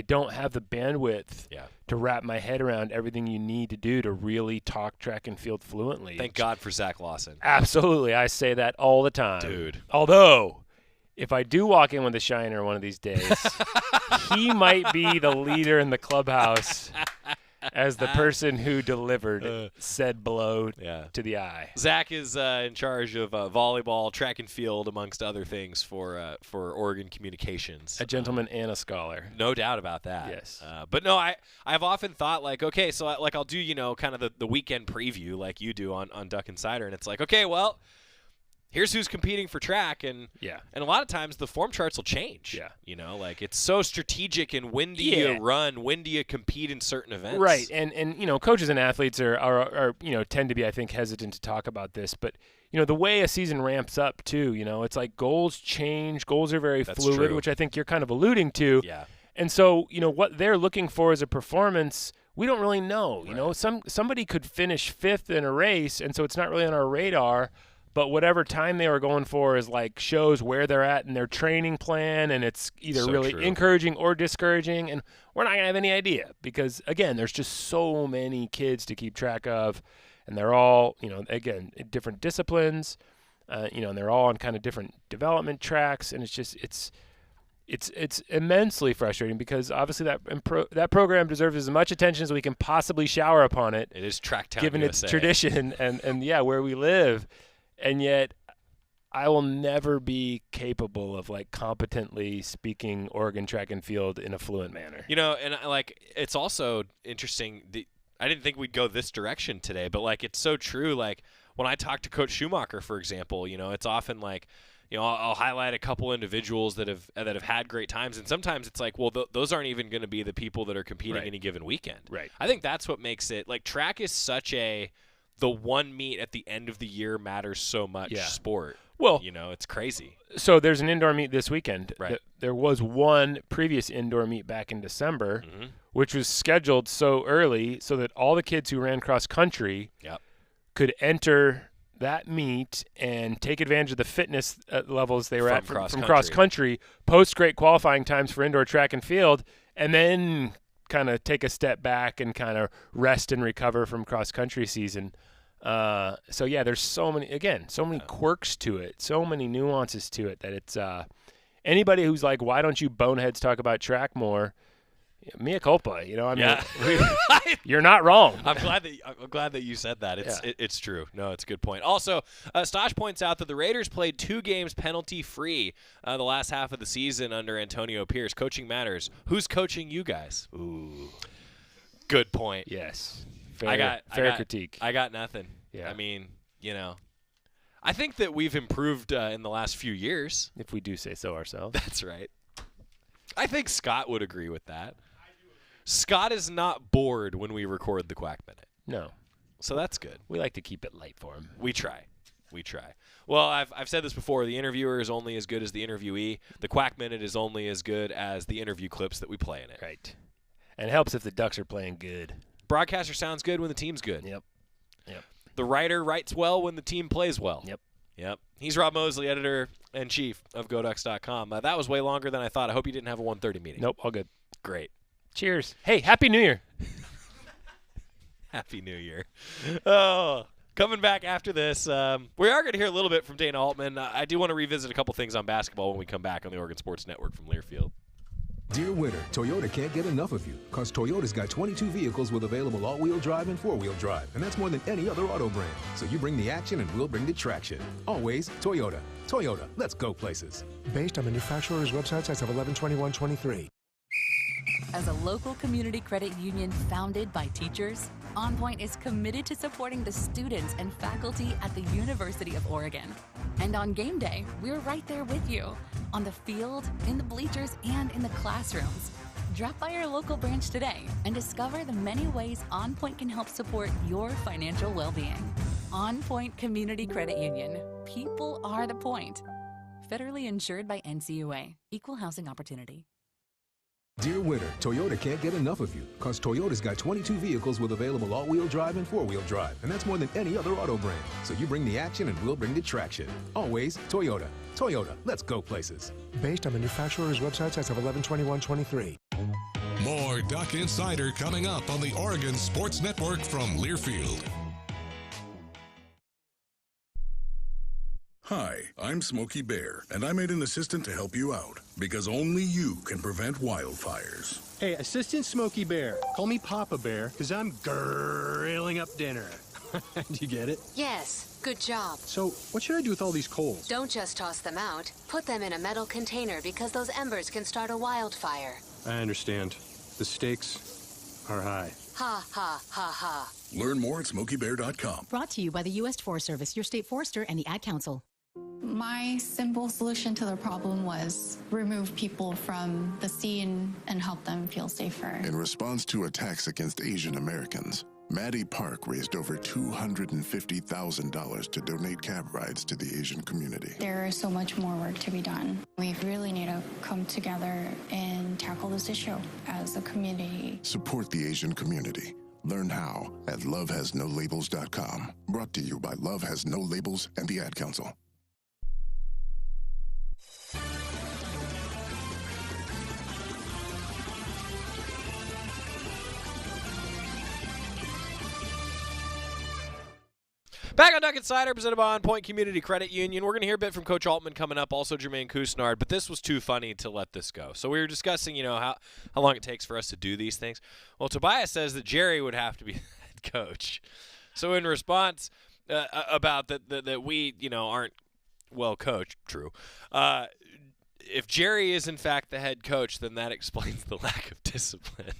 [SPEAKER 16] don't have the bandwidth to wrap my head around everything you need to do to really talk track and field fluently.
[SPEAKER 5] Thank God for Zach Lawson.
[SPEAKER 16] Absolutely, I say that all the time,
[SPEAKER 5] dude.
[SPEAKER 16] Although, if I do walk in with a shiner one of these days, he might be the leader in the clubhouse as the person who delivered said blow to the eye.
[SPEAKER 5] Zach is in charge of volleyball, track and field, amongst other things for Oregon Communications.
[SPEAKER 16] A gentleman and a scholar.
[SPEAKER 5] No doubt about that.
[SPEAKER 16] Yes.
[SPEAKER 5] But no, I've often thought, like, okay, so I'll do, you know, kind of the weekend preview like you do on Duck Insider, and it's like, okay, well, here's who's competing for track, and a lot of times the form charts will change.
[SPEAKER 16] Yeah.
[SPEAKER 5] You know, like it's so strategic and when do you run, when do you compete in certain events.
[SPEAKER 16] Right. And you know, coaches and athletes are you know, tend to be, I think, hesitant to talk about this, but you know, the way a season ramps up too, you know, it's like goals change, goals are very fluid, which I think you're kind of alluding to.
[SPEAKER 5] Yeah.
[SPEAKER 16] And so, you know, what they're looking for as a performance, we don't really know. You know, somebody could finish 5th in a race, and so it's not really on our radar. But whatever time they were going for is like shows where they're at in their training plan, and it's either encouraging or discouraging, and we're not going to have any idea because, again, there's just so many kids to keep track of, and they're all, you know, again, different disciplines, you know, and they're all on kind of different development tracks, and it's just it's immensely frustrating because obviously that program deserves as much attention as we can possibly shower upon it.
[SPEAKER 5] It is Tracktown
[SPEAKER 16] given
[SPEAKER 5] USA.
[SPEAKER 16] Its tradition and where we live. And yet, I will never be capable of like competently speaking Oregon track and field in a fluent manner.
[SPEAKER 5] You know, and like it's also interesting. I didn't think we'd go this direction today, but like it's so true. Like when I talk to Coach Schumacher, for example, you know, it's often like, you know, I'll highlight a couple individuals that have had great times, and sometimes it's like, well, those aren't even going to be the people that are competing any given weekend.
[SPEAKER 16] Right.
[SPEAKER 5] I think that's what makes it like track is such the one meet at the end of the year matters so much sport.
[SPEAKER 16] Well,
[SPEAKER 5] you know, it's crazy.
[SPEAKER 16] So there's an indoor meet this weekend.
[SPEAKER 5] Right.
[SPEAKER 16] There was one previous indoor meet back in December, which was scheduled so early so that all the kids who ran cross country could enter that meet and take advantage of the fitness levels they were at from cross country, post great qualifying times for indoor track and field, and then kind of take a step back and kind of rest and recover from cross country season. So yeah, there's so many quirks to it, so many nuances to it that it's anybody who's like, why don't you boneheads talk about track more? Mea culpa, you know. I mean, you're not wrong.
[SPEAKER 5] I'm glad that you said that. It's true. No, it's a good point. Also, Stosh points out that the Raiders played 2 games penalty free the last half of the season under Antonio Pierce. Coaching matters. Who's coaching you guys? Ooh, good point.
[SPEAKER 16] Yes,
[SPEAKER 5] fair
[SPEAKER 16] critique.
[SPEAKER 5] I got nothing.
[SPEAKER 16] Yeah.
[SPEAKER 5] I mean, you know, I think that we've improved in the last few years.
[SPEAKER 16] If we do say so ourselves.
[SPEAKER 5] That's right. I think Scott would agree with that. Scott is not bored when we record the Quack Minute.
[SPEAKER 16] No.
[SPEAKER 5] So that's good.
[SPEAKER 16] We like to keep it light for him.
[SPEAKER 5] We try. Well, I've said this before. The interviewer is only as good as the interviewee. The Quack Minute is only as good as the interview clips that we play in it.
[SPEAKER 16] Right. And it helps if the Ducks are playing good.
[SPEAKER 5] Broadcaster sounds good when the team's good.
[SPEAKER 16] Yep.
[SPEAKER 5] The writer writes well when the team plays well.
[SPEAKER 16] Yep.
[SPEAKER 5] He's Rob Moseley, editor-in-chief of GoDucks.com. That was way longer than I thought. I hope you didn't have a 1:30 meeting.
[SPEAKER 16] Nope, all good.
[SPEAKER 5] Great.
[SPEAKER 16] Cheers. Hey, Happy New Year.
[SPEAKER 5] Happy New Year. Oh, coming back after this, we are going to hear a little bit from Dana Altman. I do want to revisit a couple things on basketball when we come back on the Oregon Sports Network from Learfield.
[SPEAKER 18] Dear winter, Toyota can't get enough of you, because Toyota's got 22 vehicles with available all-wheel drive and four-wheel drive, and that's more than any other auto brand. So you bring the action and we'll bring the traction. Always Toyota. Toyota, let's go places.
[SPEAKER 19] Based on manufacturer's websites as of 11/21/23.
[SPEAKER 8] As a local community credit union founded by teachers, OnPoint is committed to supporting the students and faculty at the University of Oregon. And on game day, we're right there with you, on the field, in the bleachers, and in the classrooms. Drop by our local branch today and discover the many ways OnPoint can help support your financial well-being. OnPoint Community Credit Union. People are the point. Federally insured by NCUA. Equal housing opportunity.
[SPEAKER 18] Dear winter, Toyota can't get enough of you, because Toyota's got 22 vehicles with available all-wheel drive and four-wheel drive, and that's more than any other auto brand. So you bring the action and we'll bring the traction. Always Toyota. Toyota, let's go places.
[SPEAKER 19] Based on manufacturer's websites as of 11/21/23.
[SPEAKER 2] More Duck Insider coming up on the Oregon Sports Network from Learfield.
[SPEAKER 20] Hi, I'm Smokey Bear, and I made an assistant to help you out, because only you can prevent wildfires.
[SPEAKER 21] Hey, Assistant Smokey Bear. Call me Papa Bear, because I'm grilling up dinner. Do you get it?
[SPEAKER 22] Yes, good job.
[SPEAKER 21] So, what should I do with all these coals?
[SPEAKER 22] Don't just toss them out. Put them in a metal container because those embers can start a wildfire.
[SPEAKER 21] I understand. The stakes are high.
[SPEAKER 22] Ha, ha, ha, ha.
[SPEAKER 20] Learn more at SmokeyBear.com.
[SPEAKER 23] Brought to you by the U.S. Forest Service, your state forester, and the Ad Council.
[SPEAKER 24] My simple solution to the problem was remove people from the scene and help them feel safer.
[SPEAKER 11] In response to attacks against Asian Americans, Maddie Park raised over $250,000 to donate cab rides to the Asian community.
[SPEAKER 24] There is so much more work to be done. We really need to come together and tackle this issue as a community.
[SPEAKER 11] Support the Asian community. Learn how at lovehasnolabels.com. Brought to you by Love Has No Labels and the Ad Council.
[SPEAKER 5] Back on Duck Insider, presented by OnPoint Community Credit Union. We're going to hear a bit from Coach Altman coming up, also Germaine Couisnard, but this was too funny to let this go. So we were discussing, how long it takes for us to do these things. Well, Tobias says that Jerry would have to be the head coach. So in response about that we, aren't well coached, true. If Jerry is in fact the head coach, then that explains the lack of discipline.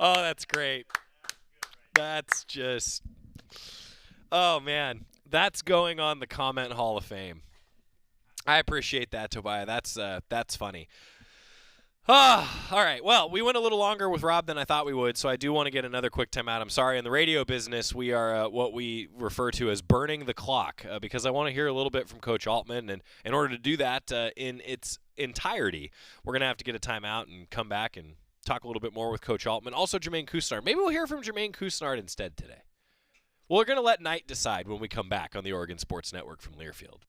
[SPEAKER 5] Oh, that's great. That's just, oh man, that's going on the comment Hall of Fame. I appreciate that, Tobiah. That's funny. All right. Well, we went a little longer with Rob than I thought we would, so I do want to get another quick time out. I'm sorry. In the radio business, we are what we refer to as burning the clock because I want to hear a little bit from Coach Altman. And in order to do that in its entirety, we're going to have to get a timeout and come back and talk a little bit more with Coach Altman. Also, Germaine Couisnard. Maybe we'll hear from Germaine Couisnard instead today. We're going to let Knight decide when we come back on the Oregon Sports Network from Learfield.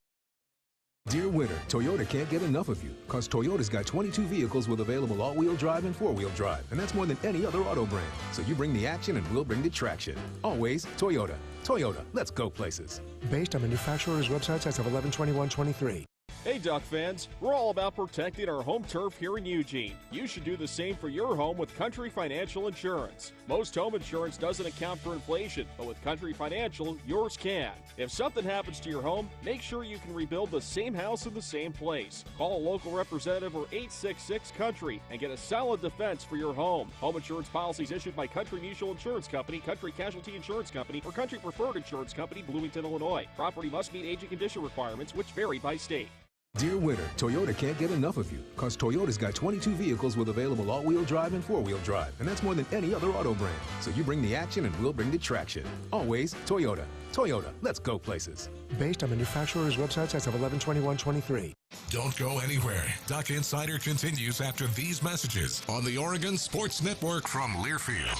[SPEAKER 18] Dear winter, Toyota can't get enough of you, because Toyota's got 22 vehicles with available all-wheel drive and four-wheel drive, and that's more than any other auto brand. So you bring the action and we'll bring the traction. Always Toyota. Toyota, let's go places.
[SPEAKER 19] Based on manufacturer's websites as of 11/21/23.
[SPEAKER 9] Hey Duck fans, we're all about protecting our home turf here in Eugene. You should do the same for your home with Country Financial Insurance. Most home insurance doesn't account for inflation, but with Country Financial, yours can. If something happens to your home, make sure you can rebuild the same house in the same place. Call a local representative or 866-COUNTRY and get a solid defense for your home. Home insurance policies issued by Country Mutual Insurance Company, Country Casualty Insurance Company, or Country Preferred Insurance Company, Bloomington, Illinois. Property must meet age and condition requirements, which vary by state.
[SPEAKER 18] Dear winter, Toyota can't get enough of you, because Toyota's got 22 vehicles with available all-wheel drive and four-wheel drive, and that's more than any other auto brand. So you bring the action and we'll bring the traction. Always Toyota. Toyota, let's go places.
[SPEAKER 19] Based on manufacturer's websites as of 11/21/23.
[SPEAKER 2] Don't go anywhere. Duck Insider continues after these messages on the Oregon Sports Network from Learfield.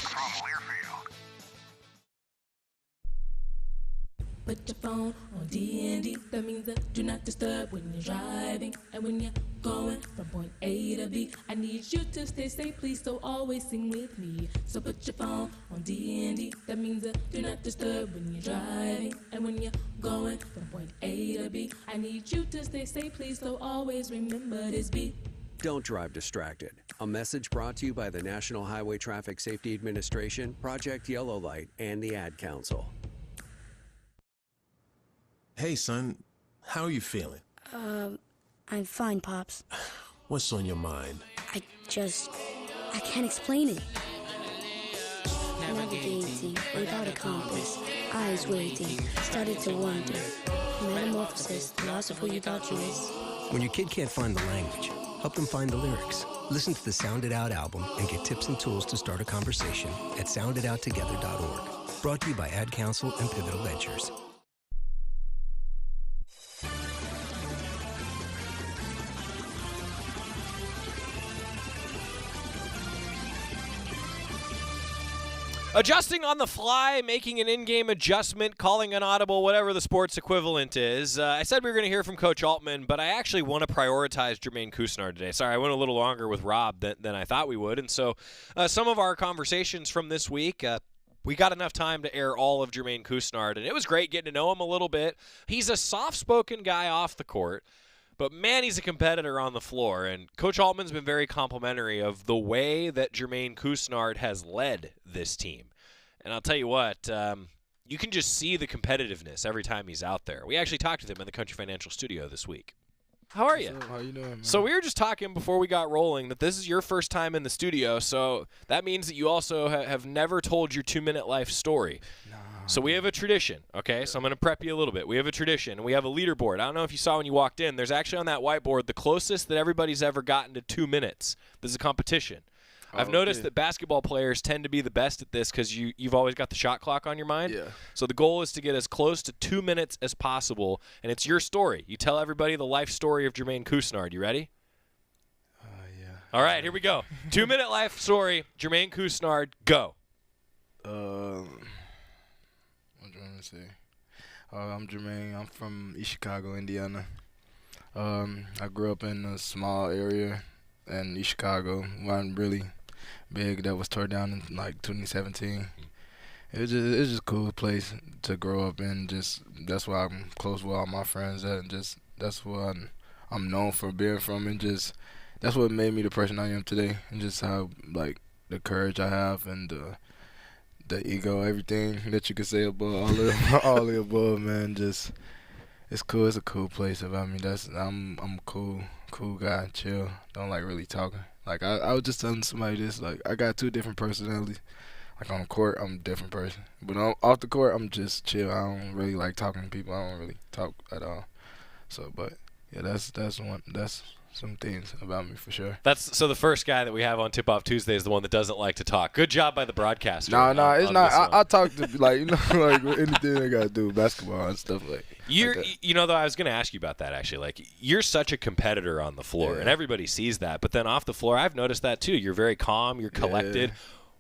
[SPEAKER 25] Put your phone on D&D. That means that do not disturb when you're driving and when you're going from point A to
[SPEAKER 3] B. I need you to stay safe, please, so always sing with me. So put your phone on D&D. That means do not disturb when you're driving. And when you're going from point A to B, I need you to stay safe, please, so always remember this beat.
[SPEAKER 4] Don't drive distracted. A message brought to you by the National Highway Traffic Safety Administration, Project Yellow Light, and the Ad Council.
[SPEAKER 6] Hey, son. How are you feeling?
[SPEAKER 14] I'm fine, Pops.
[SPEAKER 6] What's on your mind?
[SPEAKER 14] I can't explain it. Navigating without a compass, eyes waiting, started to wonder. Metamorphosis, loss of who you thought you was.
[SPEAKER 7] When your kid can't find the language, help them find the lyrics. Listen to the Sound It Out album and get tips and tools to start a conversation at sounditouttogether.org. Brought to you by Ad Council and Pivotal Ventures.
[SPEAKER 5] Adjusting on the fly, making an in-game adjustment, calling an audible, whatever the sports equivalent is. I said we were going to hear from Coach Altman, but I actually want to prioritize Germaine Couisnard today. Sorry, I went a little longer with Rob than I thought we would. And so some of our conversations from this week, we got enough time to air all of Germaine Couisnard, and it was great getting to know him a little bit. He's a soft-spoken guy off the court, but, man, he's a competitor on the floor. And Coach Altman's been very complimentary of the way that Germaine Couisnard has led this team. And I'll tell you what, you can just see the competitiveness every time he's out there. We actually talked with him in the Country Financial Studio this week. How are you?
[SPEAKER 25] How you doing, man?
[SPEAKER 5] So we were just talking before we got rolling that this is your first time in the studio, so that means that you also have never told your 2-minute life story. So we have a tradition, okay? So I'm going to prep you a little bit. We have a tradition, and we have a leaderboard. I don't know if you saw when you walked in. There's actually on that whiteboard the closest that everybody's ever gotten to 2 minutes. This is a competition. I've noticed that basketball players tend to be the best at this because you've always got the shot clock on your mind.
[SPEAKER 25] Yeah.
[SPEAKER 5] So the goal is to get as close to 2 minutes as possible, and it's your story. You tell everybody the life story of Germaine Couisnard. You ready?
[SPEAKER 25] Yeah.
[SPEAKER 5] All right, here we go. 2-minute life story, Germaine Couisnard, go.
[SPEAKER 25] What do you want to say? I'm Germaine. I'm from East Chicago, Indiana. I grew up in a small area in East Chicago. Wasn't really big. That was torn down in like 2017. It's just a cool place to grow up in. Just that's why I'm close with all my friends at, and just that's what I'm known for being from, and just that's what made me the person I am today, and just how like the courage I have and the ego, everything that you could say above all the above, man. Just it's cool. It's a cool place. I mean, I'm a cool guy, chill. Don't like really talking. Like I was just telling somebody this. Like I got 2 different personalities. Like on the court, I'm a different person, but off the court, I'm just chill. I don't really like talking to people. I don't really talk at all. So, but yeah, that's some things about me for sure.
[SPEAKER 5] So the first guy that we have on Tip Off Tuesday is the one that doesn't like to talk. Good job by the broadcaster.
[SPEAKER 25] Nah, it's not. I talk to like like anything I gotta do with basketball and stuff like.
[SPEAKER 5] Though I was gonna ask you about that actually. Like you're such a competitor on the floor, and everybody sees that. But then off the floor, I've noticed that too. You're very calm. You're collected. Yeah.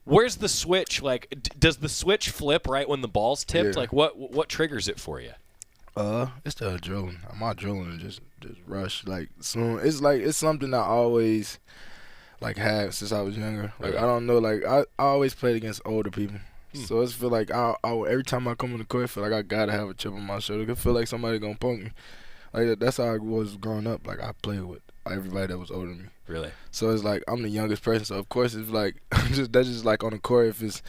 [SPEAKER 5] Where's the switch? Like, does the switch flip right when the ball's tipped?
[SPEAKER 25] Yeah.
[SPEAKER 5] Like, what triggers it for you?
[SPEAKER 25] It's the adrenaline. My adrenaline just rush like soon. It's something I always like had since I was younger. Like I don't know. Like I always played against older people, so it's feel like I every time I come on the court, I feel like I gotta have a chip on my shoulder. I feel like somebody gonna poke me. Like that's how I was growing up. Like I played with everybody that was older than me.
[SPEAKER 5] Really?
[SPEAKER 25] So it's like I'm the youngest person. So of course it's like that's just like on the court. If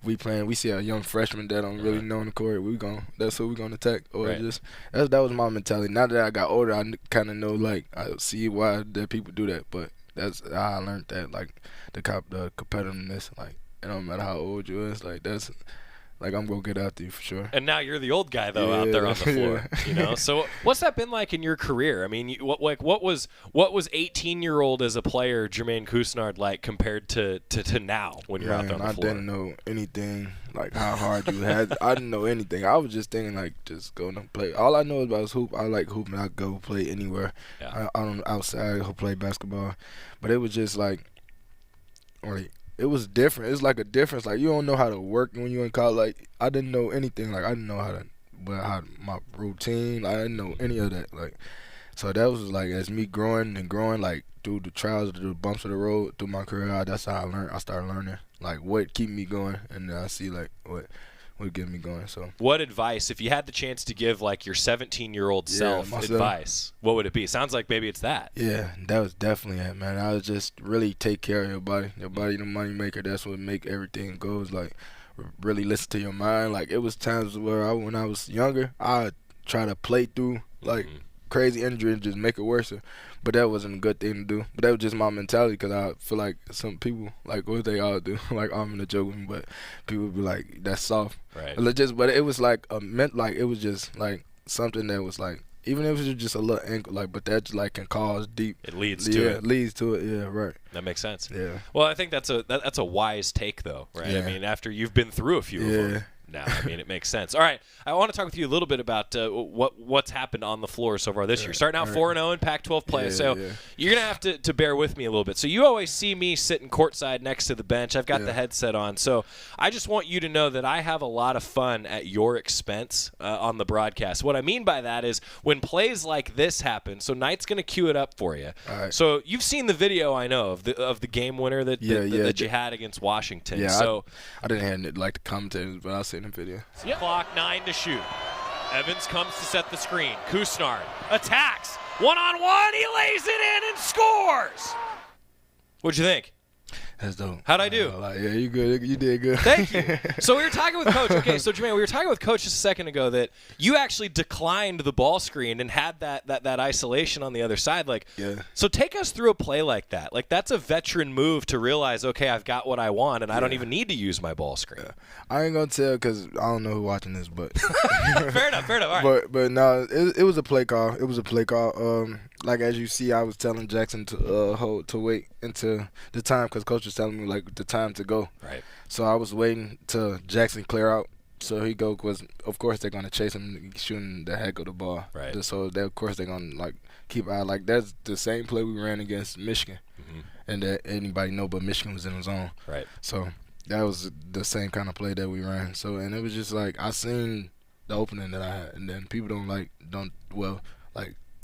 [SPEAKER 25] we see a young freshman that don't really know on the court, that's who we gonna attack. Or that was my mentality. Now that I got older, I kind of know like I see why that people do that. But that's how I learned that like the competitiveness. Like it don't matter how old you is. Like that's. Like, I'm going to get after you for sure.
[SPEAKER 5] And now you're the old guy, though, out there on the floor. You know? So what's that been like in your career? I mean, what was 18-year-old as a player, Germaine Couisnard, like compared to now when you're out there on the floor?
[SPEAKER 25] I didn't know anything, like how hard you had. I didn't know anything. I was just thinking, like, just going to play. All I know about is hoop. I like hooping. I go play anywhere. Yeah. I don't outside go play basketball. But it was just like it was different. It's like a difference. Like, you don't know how to work when you're in college. Like, I didn't know anything. Like, I didn't know how my routine. I didn't know any of that. Like, so that was like as me growing, like through the trials, through the bumps of the road, through my career, that's how I learned. I started learning like what keep me going, and I see like what get me going. So,
[SPEAKER 5] what advice, if you had the chance to give like your 17-year-old self advice, what would it be? Sounds like maybe it's that.
[SPEAKER 25] Yeah, that was definitely it, man. I was just really take care of your body. Your body, the money maker. That's what make everything goes. Like, really listen to your mind. Like, it was times where when I was younger, I try to play through like crazy injury and just make it worse. But that wasn't a good thing to do. But that was just my mentality, because I feel like some people, like, what they all do, like, I'm in a joke with me, but people be like, that's soft.
[SPEAKER 5] Right.
[SPEAKER 25] But it was like it was just like something that was like, even if it was just a little ankle, like, but that like can cause deep.
[SPEAKER 5] It leads to it.
[SPEAKER 25] It leads to it. Yeah, right.
[SPEAKER 5] That makes sense.
[SPEAKER 25] Yeah.
[SPEAKER 5] Well, I think that's a wise take, though, right?
[SPEAKER 25] Yeah.
[SPEAKER 5] I mean, after you've been through a few of them. Now, I mean, it makes sense. All right, I want to talk with you a little bit about what's happened on the floor so far this year. Starting out 4-0 in Pac-12 play, you're going to have to bear with me a little bit. So you always see me sitting courtside next to the bench. I've got the headset on. So I just want you to know that I have a lot of fun at your expense on the broadcast. What I mean by that is when plays like this happen, so Knight's going to cue it up for you.
[SPEAKER 25] All right.
[SPEAKER 5] So you've seen the video, I know, of the game winner that you had against Washington.
[SPEAKER 25] Yeah,
[SPEAKER 5] so
[SPEAKER 25] I didn't hear like the commentators, but I've seen the video.
[SPEAKER 5] Clock, 9 to shoot. Evans comes to set the screen. Couisnard attacks. One-on-one. He lays it in and scores. What'd you think?
[SPEAKER 25] That's dope.
[SPEAKER 5] How'd I do?
[SPEAKER 25] Yeah, you good. You did good.
[SPEAKER 5] Thank you. So we were talking with Coach. Okay, so Germaine, we were talking with Coach just a second ago that you actually declined the ball screen and had that isolation on the other side. Like, so take us through a play like that. Like, that's a veteran move to realize, okay, I've got what I want, and I don't even need to use my ball screen.
[SPEAKER 25] Yeah. I ain't gonna tell because I don't know who's watching this, but
[SPEAKER 5] fair enough. All right.
[SPEAKER 25] But no, it was a play call. It was a play call. Like, as you see, I was telling Jackson to wait until the time, because Coach was telling me like the time to go.
[SPEAKER 5] Right.
[SPEAKER 25] So I was waiting till Jackson clear out, so he go, because of course they're gonna chase him shooting the heck of the ball.
[SPEAKER 5] Right.
[SPEAKER 25] So of course they're gonna like keep eye. Like, that's the same play we ran against Michigan, and that anybody know, but Michigan was in the zone.
[SPEAKER 5] Right.
[SPEAKER 25] So that was the same kind of play that we ran. So, and it was just like I seen the opening that I had, and then people like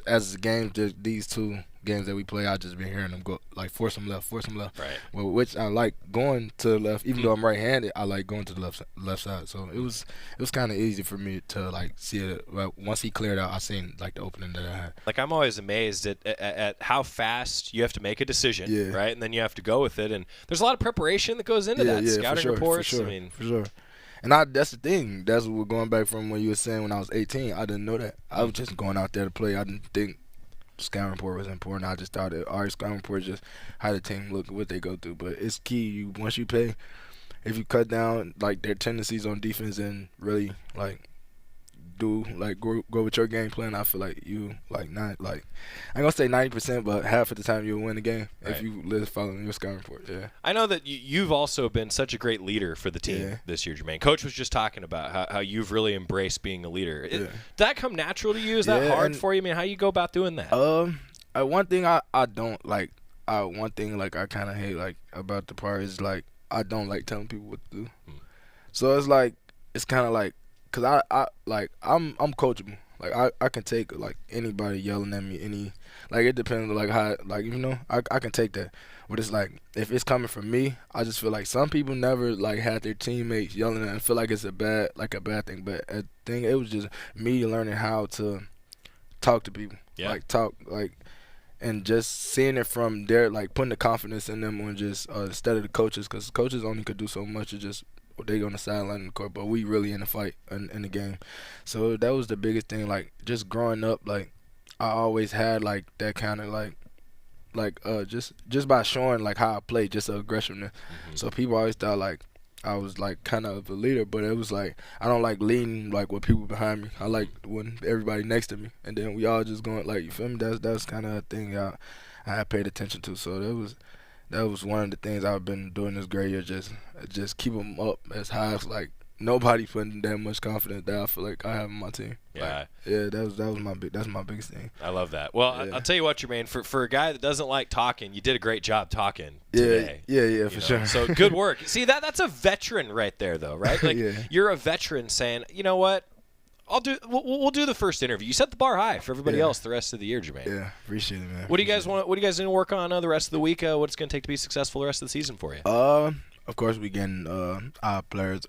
[SPEAKER 25] as the game, just these two games that we play, I just been hearing them go like force them left.
[SPEAKER 5] Right.
[SPEAKER 25] Well, which I like going to the left, even though I'm right-handed. I like going to the left side. So it was kind of easy for me to like see it. Well, once he cleared out, I seen like the opening that I had.
[SPEAKER 5] Like, I'm always amazed at how fast you have to make a decision, right? And then you have to go with it. And there's a lot of preparation that goes into that. Scouting reports.
[SPEAKER 25] For sure. And that's the thing. That's what we're going back from when you were saying when I was 18. I didn't know that. I was just going out there to play. I didn't think scouting report was important. I just thought that our scouting report is just how the team look, what they go through. But it's key. Once you play, if you cut down like their tendencies on defense and really like do like go with your game plan, I feel like you like not like I ain't gonna say 90%, but half of the time you'll win the game if you live following your scouting report. Yeah.
[SPEAKER 5] I know that you've also been such a great leader for the team this year, Germaine. Coach was just talking about how you've really embraced being a leader. Did that come natural to you? Is that hard for you? I mean, how you go about doing that?
[SPEAKER 25] One thing I don't like. One thing like I kind of hate like about the part is like I don't like telling people what to do. So it's like it's kind of like. Cause I'm coachable. Like I can take like anybody yelling at me, like it depends on like how like I can take that. But it's like if it's coming from me, I just feel like some people never like had their teammates yelling at them and feel like it's a bad thing. But I think it was just me learning how to talk to people. Like talk like and just seeing it from their like putting the confidence in them on just instead of the coaches, because coaches only could do so much. It's just they on the sideline in the court, but we really in the fight in the game. So that was the biggest thing. Like just growing up, like I always had like that kind of like just by showing like how I play, just aggressiveness. So people always thought like I was like kind of a leader, but it was like I don't like leading like with people behind me. I like when everybody next to me, and then we all just going like, you feel me? That's kind of a thing I had paid attention to. So that was one of the things I've been doing this great year. Just keep them up as high as like nobody putting that much confidence that I feel like I have in my team.
[SPEAKER 5] Yeah,
[SPEAKER 25] like, that's my biggest thing.
[SPEAKER 5] I love that. Well, I'll tell you what, Jermaine, for a guy that doesn't like talking, you did a great job talking today.
[SPEAKER 25] Yeah, for sure.
[SPEAKER 5] So good work. See, that's a veteran right there, though, right? Like you're a veteran saying, you know what? We'll do the first interview. You set the bar high for everybody else the rest of the year, Germaine.
[SPEAKER 25] Yeah, appreciate it, man.
[SPEAKER 5] What do you guys want? What do you guys going to work on the rest of the week? What's going to take to be successful the rest of the season for you?
[SPEAKER 25] Of course, we getting our players,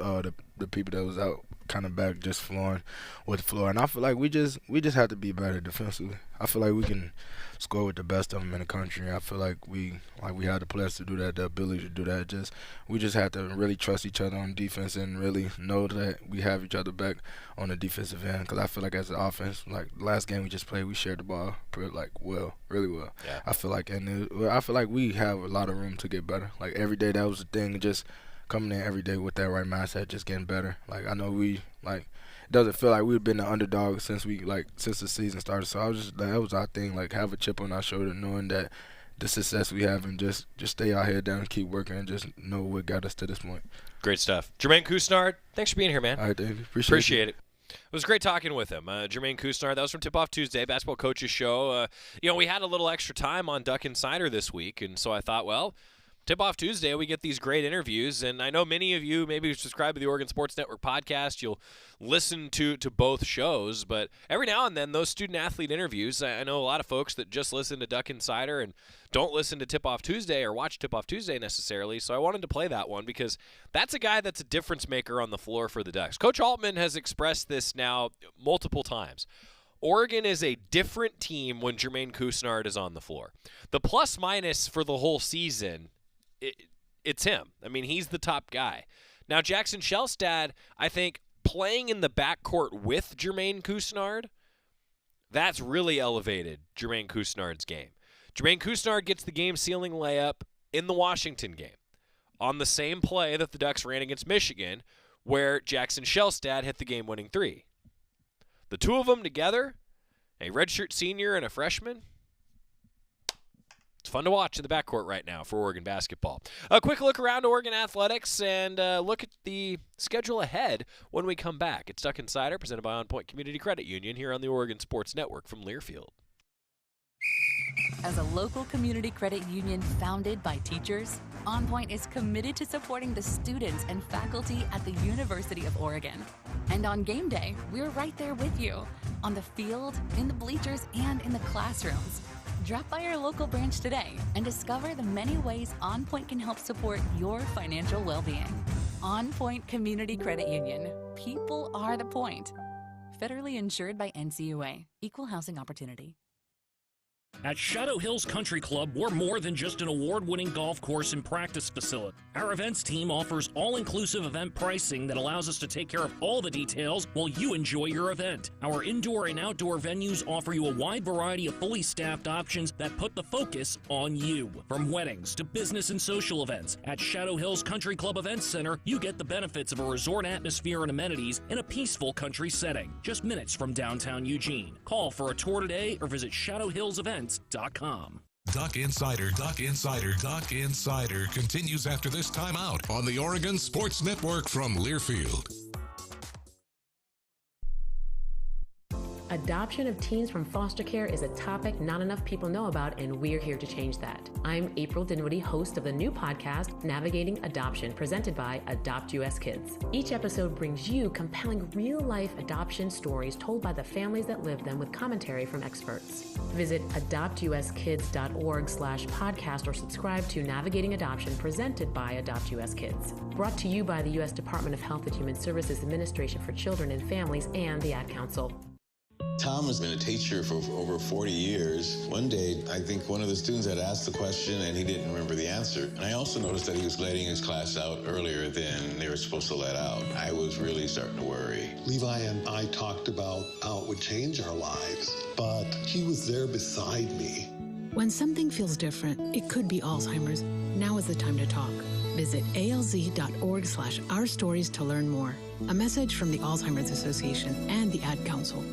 [SPEAKER 25] the people that was out kind of back just flowing with the floor, and I feel like we just have to be better defensively. I feel like we can score with the best of them in the country. I feel like we have the players to do that, the ability to do that. We just have to really trust each other on defense and really know that we have each other back on the defensive end. Because I feel like as an offense, like the last game we just played, we shared the ball really well.
[SPEAKER 5] Yeah.
[SPEAKER 25] I feel like we have a lot of room to get better. Like every day, that was the thing. Just coming in every day with that right mindset, just getting better. Like I know it doesn't feel like we've been the underdog since the season started. So that was our thing, like have a chip on our shoulder, knowing that the success we have, and just stay our head down and keep working and just know what got us to this point.
[SPEAKER 5] Great stuff. Germaine Couisnard, thanks for being here, man.
[SPEAKER 25] All right, David.
[SPEAKER 5] Appreciate it. It was great talking with him. Germaine Couisnard, that was from Tip Off Tuesday, Basketball Coaches Show. We had a little extra time on Duck Insider this week, and so I thought, well, Tip Off Tuesday, we get these great interviews, and I know many of you maybe subscribe to the Oregon Sports Network podcast. You'll listen to both shows, but every now and then, those student-athlete interviews, I know a lot of folks that just listen to Duck Insider and don't listen to Tip Off Tuesday or watch Tip Off Tuesday necessarily, so I wanted to play that one because that's a guy that's a difference maker on the floor for the Ducks. Coach Altman has expressed this now multiple times. Oregon is a different team when Germaine Couisnard is on the floor. The plus-minus for the whole season, it's him. I mean, he's the top guy. Now, Jackson Shelstad, I think, playing in the backcourt with Germaine Couisnard, that's really elevated Germaine Couisnard's game. Germaine Couisnard gets the game-sealing layup in the Washington game on the same play that the Ducks ran against Michigan, where Jackson Shelstad hit the game-winning three. The two of them together, a redshirt senior and a freshman, it's fun to watch in the backcourt right now for Oregon basketball. A quick look around Oregon athletics and look at the schedule ahead when we come back. It's Duck Insider, presented by OnPoint Community Credit Union here on the Oregon Sports Network from Learfield.
[SPEAKER 8] As a local community credit union founded by teachers, OnPoint is committed to supporting the students and faculty at the University of Oregon. And on game day, we're right there with you, on the field, in the bleachers, and in the classrooms. Drop by our local branch today and discover the many ways OnPoint can help support your financial well-being. OnPoint Community Credit Union. People are the point. Federally insured by NCUA. Equal housing opportunity.
[SPEAKER 1] At Shadow Hills Country Club, we're more than just an award-winning golf course and practice facility. Our events team offers all-inclusive event pricing that allows us to take care of all the details while you enjoy your event. Our indoor and outdoor venues offer you a wide variety of fully staffed options that put the focus on you. From weddings to business and social events, at Shadow Hills Country Club Events Center, you get the benefits of a resort atmosphere and amenities in a peaceful country setting, just minutes from downtown Eugene. Call for a tour today or visit shadowhillsevents.com.
[SPEAKER 2] Duck Insider continues after this timeout on the Oregon Sports Network from Learfield.
[SPEAKER 23] Adoption of teens from foster care is a topic not enough people know about, and we're here to change that. I'm April Dinwiddie, host of the new podcast, Navigating Adoption, presented by Adopt US Kids. Each episode brings you compelling real-life adoption stories told by the families that live them with commentary from experts. Visit adoptuskids.org/podcast or subscribe to Navigating Adoption, presented by Adopt US Kids. Brought to you by the U.S. Department of Health and Human Services Administration for Children and Families and the Ad Council.
[SPEAKER 10] Tom has been a teacher for over 40 years. One day, I think one of the students had asked the question and he didn't remember the answer. And I also noticed that he was letting his class out earlier than they were supposed to let out. I was really starting to worry.
[SPEAKER 12] Levi and I talked about how it would change our lives, but he was there beside me.
[SPEAKER 23] When something feels different, it could be Alzheimer's. Now is the time to talk. Visit alz.org/ourstories to learn more. A message from the Alzheimer's Association and the Ad Council.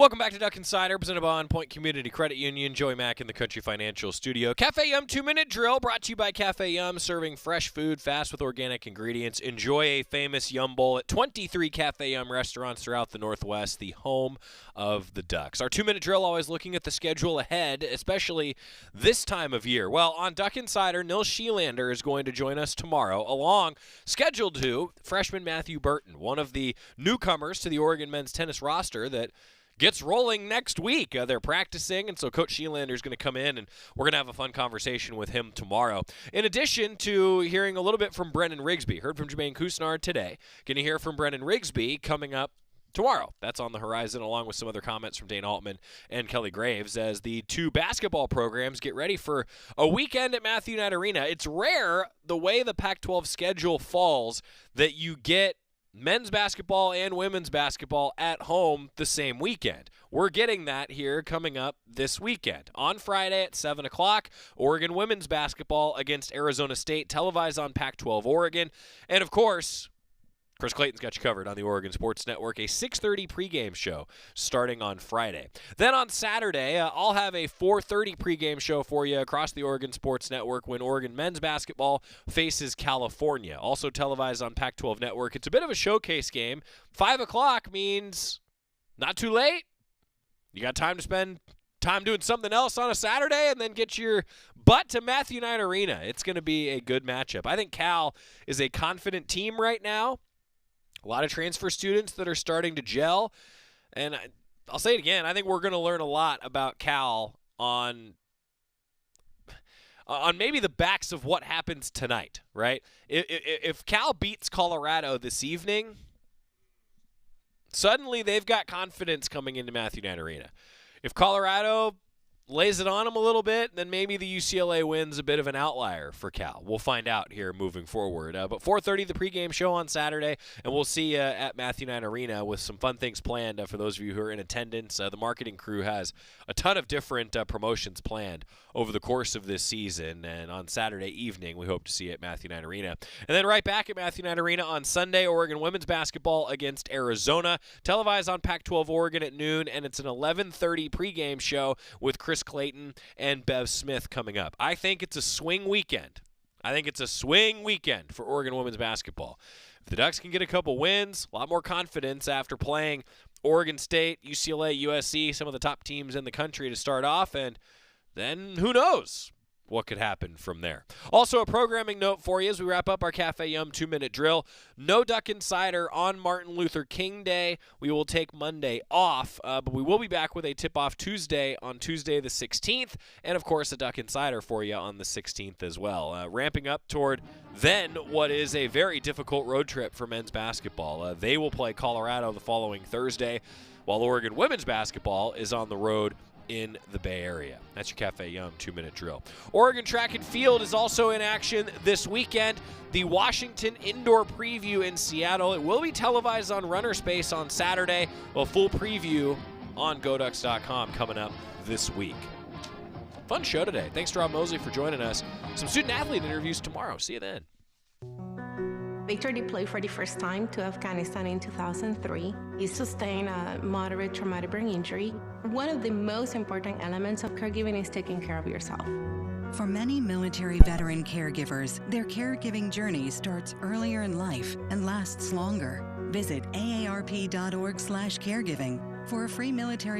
[SPEAKER 5] Welcome back to Duck Insider, presented by OnPoint Community Credit Union. Joey Mack in the Country Financial Studio. Cafe Yum 2-Minute Drill brought to you by Cafe Yum, serving fresh food fast with organic ingredients. Enjoy a famous Yum Bowl at 23 Cafe Yum restaurants throughout the Northwest, the home of the Ducks. Our 2-Minute Drill always looking at the schedule ahead, especially this time of year. Well, on Duck Insider, Nils Schelander is going to join us tomorrow, along scheduled to freshman Matthew Burton, one of the newcomers to the Oregon men's tennis roster that gets rolling next week. They're practicing, and so Coach Schelander is going to come in, and we're going to have a fun conversation with him tomorrow. In addition to hearing a little bit from Brennan Rigsby, heard from Germaine Couisnard today, going to hear from Brennan Rigsby coming up tomorrow. That's on the horizon, along with some other comments from Dane Altman and Kelly Graves as the two basketball programs get ready for a weekend at Matthew Knight Arena. It's rare, the way the Pac-12 schedule falls, that you get men's basketball and women's basketball at home the same weekend. We're getting that here coming up this weekend. On Friday at 7 o'clock, Oregon women's basketball against Arizona State, televised on Pac-12 Oregon. And, of course, Chris Clayton's got you covered on the Oregon Sports Network, a 6:30 pregame show starting on Friday. Then on Saturday, I'll have a 4:30 pregame show for you across the Oregon Sports Network when Oregon men's basketball faces California, also televised on Pac-12 Network. It's a bit of a showcase game. 5 o'clock means not too late. You got time to spend time doing something else on a Saturday and then get your butt to Matthew Knight Arena. It's going to be a good matchup. I think Cal is a confident team right now. A lot of transfer students that are starting to gel. And I'll say it again, I think we're going to learn a lot about Cal on maybe the backs of what happens tonight, right? If Cal beats Colorado this evening, suddenly they've got confidence coming into Matthew Knight Arena. If Colorado lays it on them a little bit, then maybe the UCLA win's a bit of an outlier for Cal. We'll find out here moving forward. But 4:30, the pregame show on Saturday, and we'll see you at Matthew Knight Arena with some fun things planned for those of you who are in attendance. The marketing crew has a ton of different promotions planned over the course of this season, and on Saturday evening, we hope to see you at Matthew Knight Arena. And then right back at Matthew Knight Arena on Sunday, Oregon women's basketball against Arizona, televised on Pac-12 Oregon at noon, and it's an 11:30 pregame show with Chris Clayton and Bev Smith coming up. I think it's a swing weekend. For Oregon women's basketball. If the Ducks can get a couple wins, a lot more confidence after playing Oregon State, UCLA, USC, some of the top teams in the country to start off, and then who knows what could happen from there. Also, a programming note for you as we wrap up our Cafe Yum 2-Minute Drill. No Duck Insider on Martin Luther King Day. We will take Monday off, but we will be back with a tip-off Tuesday on Tuesday the 16th, and, of course, a Duck Insider for you on the 16th as well. Ramping up toward then what is a very difficult road trip for men's basketball. They will play Colorado the following Thursday, while Oregon women's basketball is on the road in the Bay Area. That's your Cafe Yum 2-Minute Drill. Oregon Track and Field is also in action this weekend. The Washington Indoor Preview in Seattle. It will be televised on Runner Space on Saturday. A full preview on GoDucks.com coming up this week. Fun show today. Thanks to Rob Moseley for joining us. Some student-athlete interviews tomorrow. See you then.
[SPEAKER 13] Victor deployed for the first time to Afghanistan in 2003. He sustained a moderate traumatic brain injury. One of the most important elements of caregiving is taking care of yourself.
[SPEAKER 15] For many military veteran caregivers, their caregiving journey starts earlier in life and lasts longer. Visit aarp.org/caregiving for a free military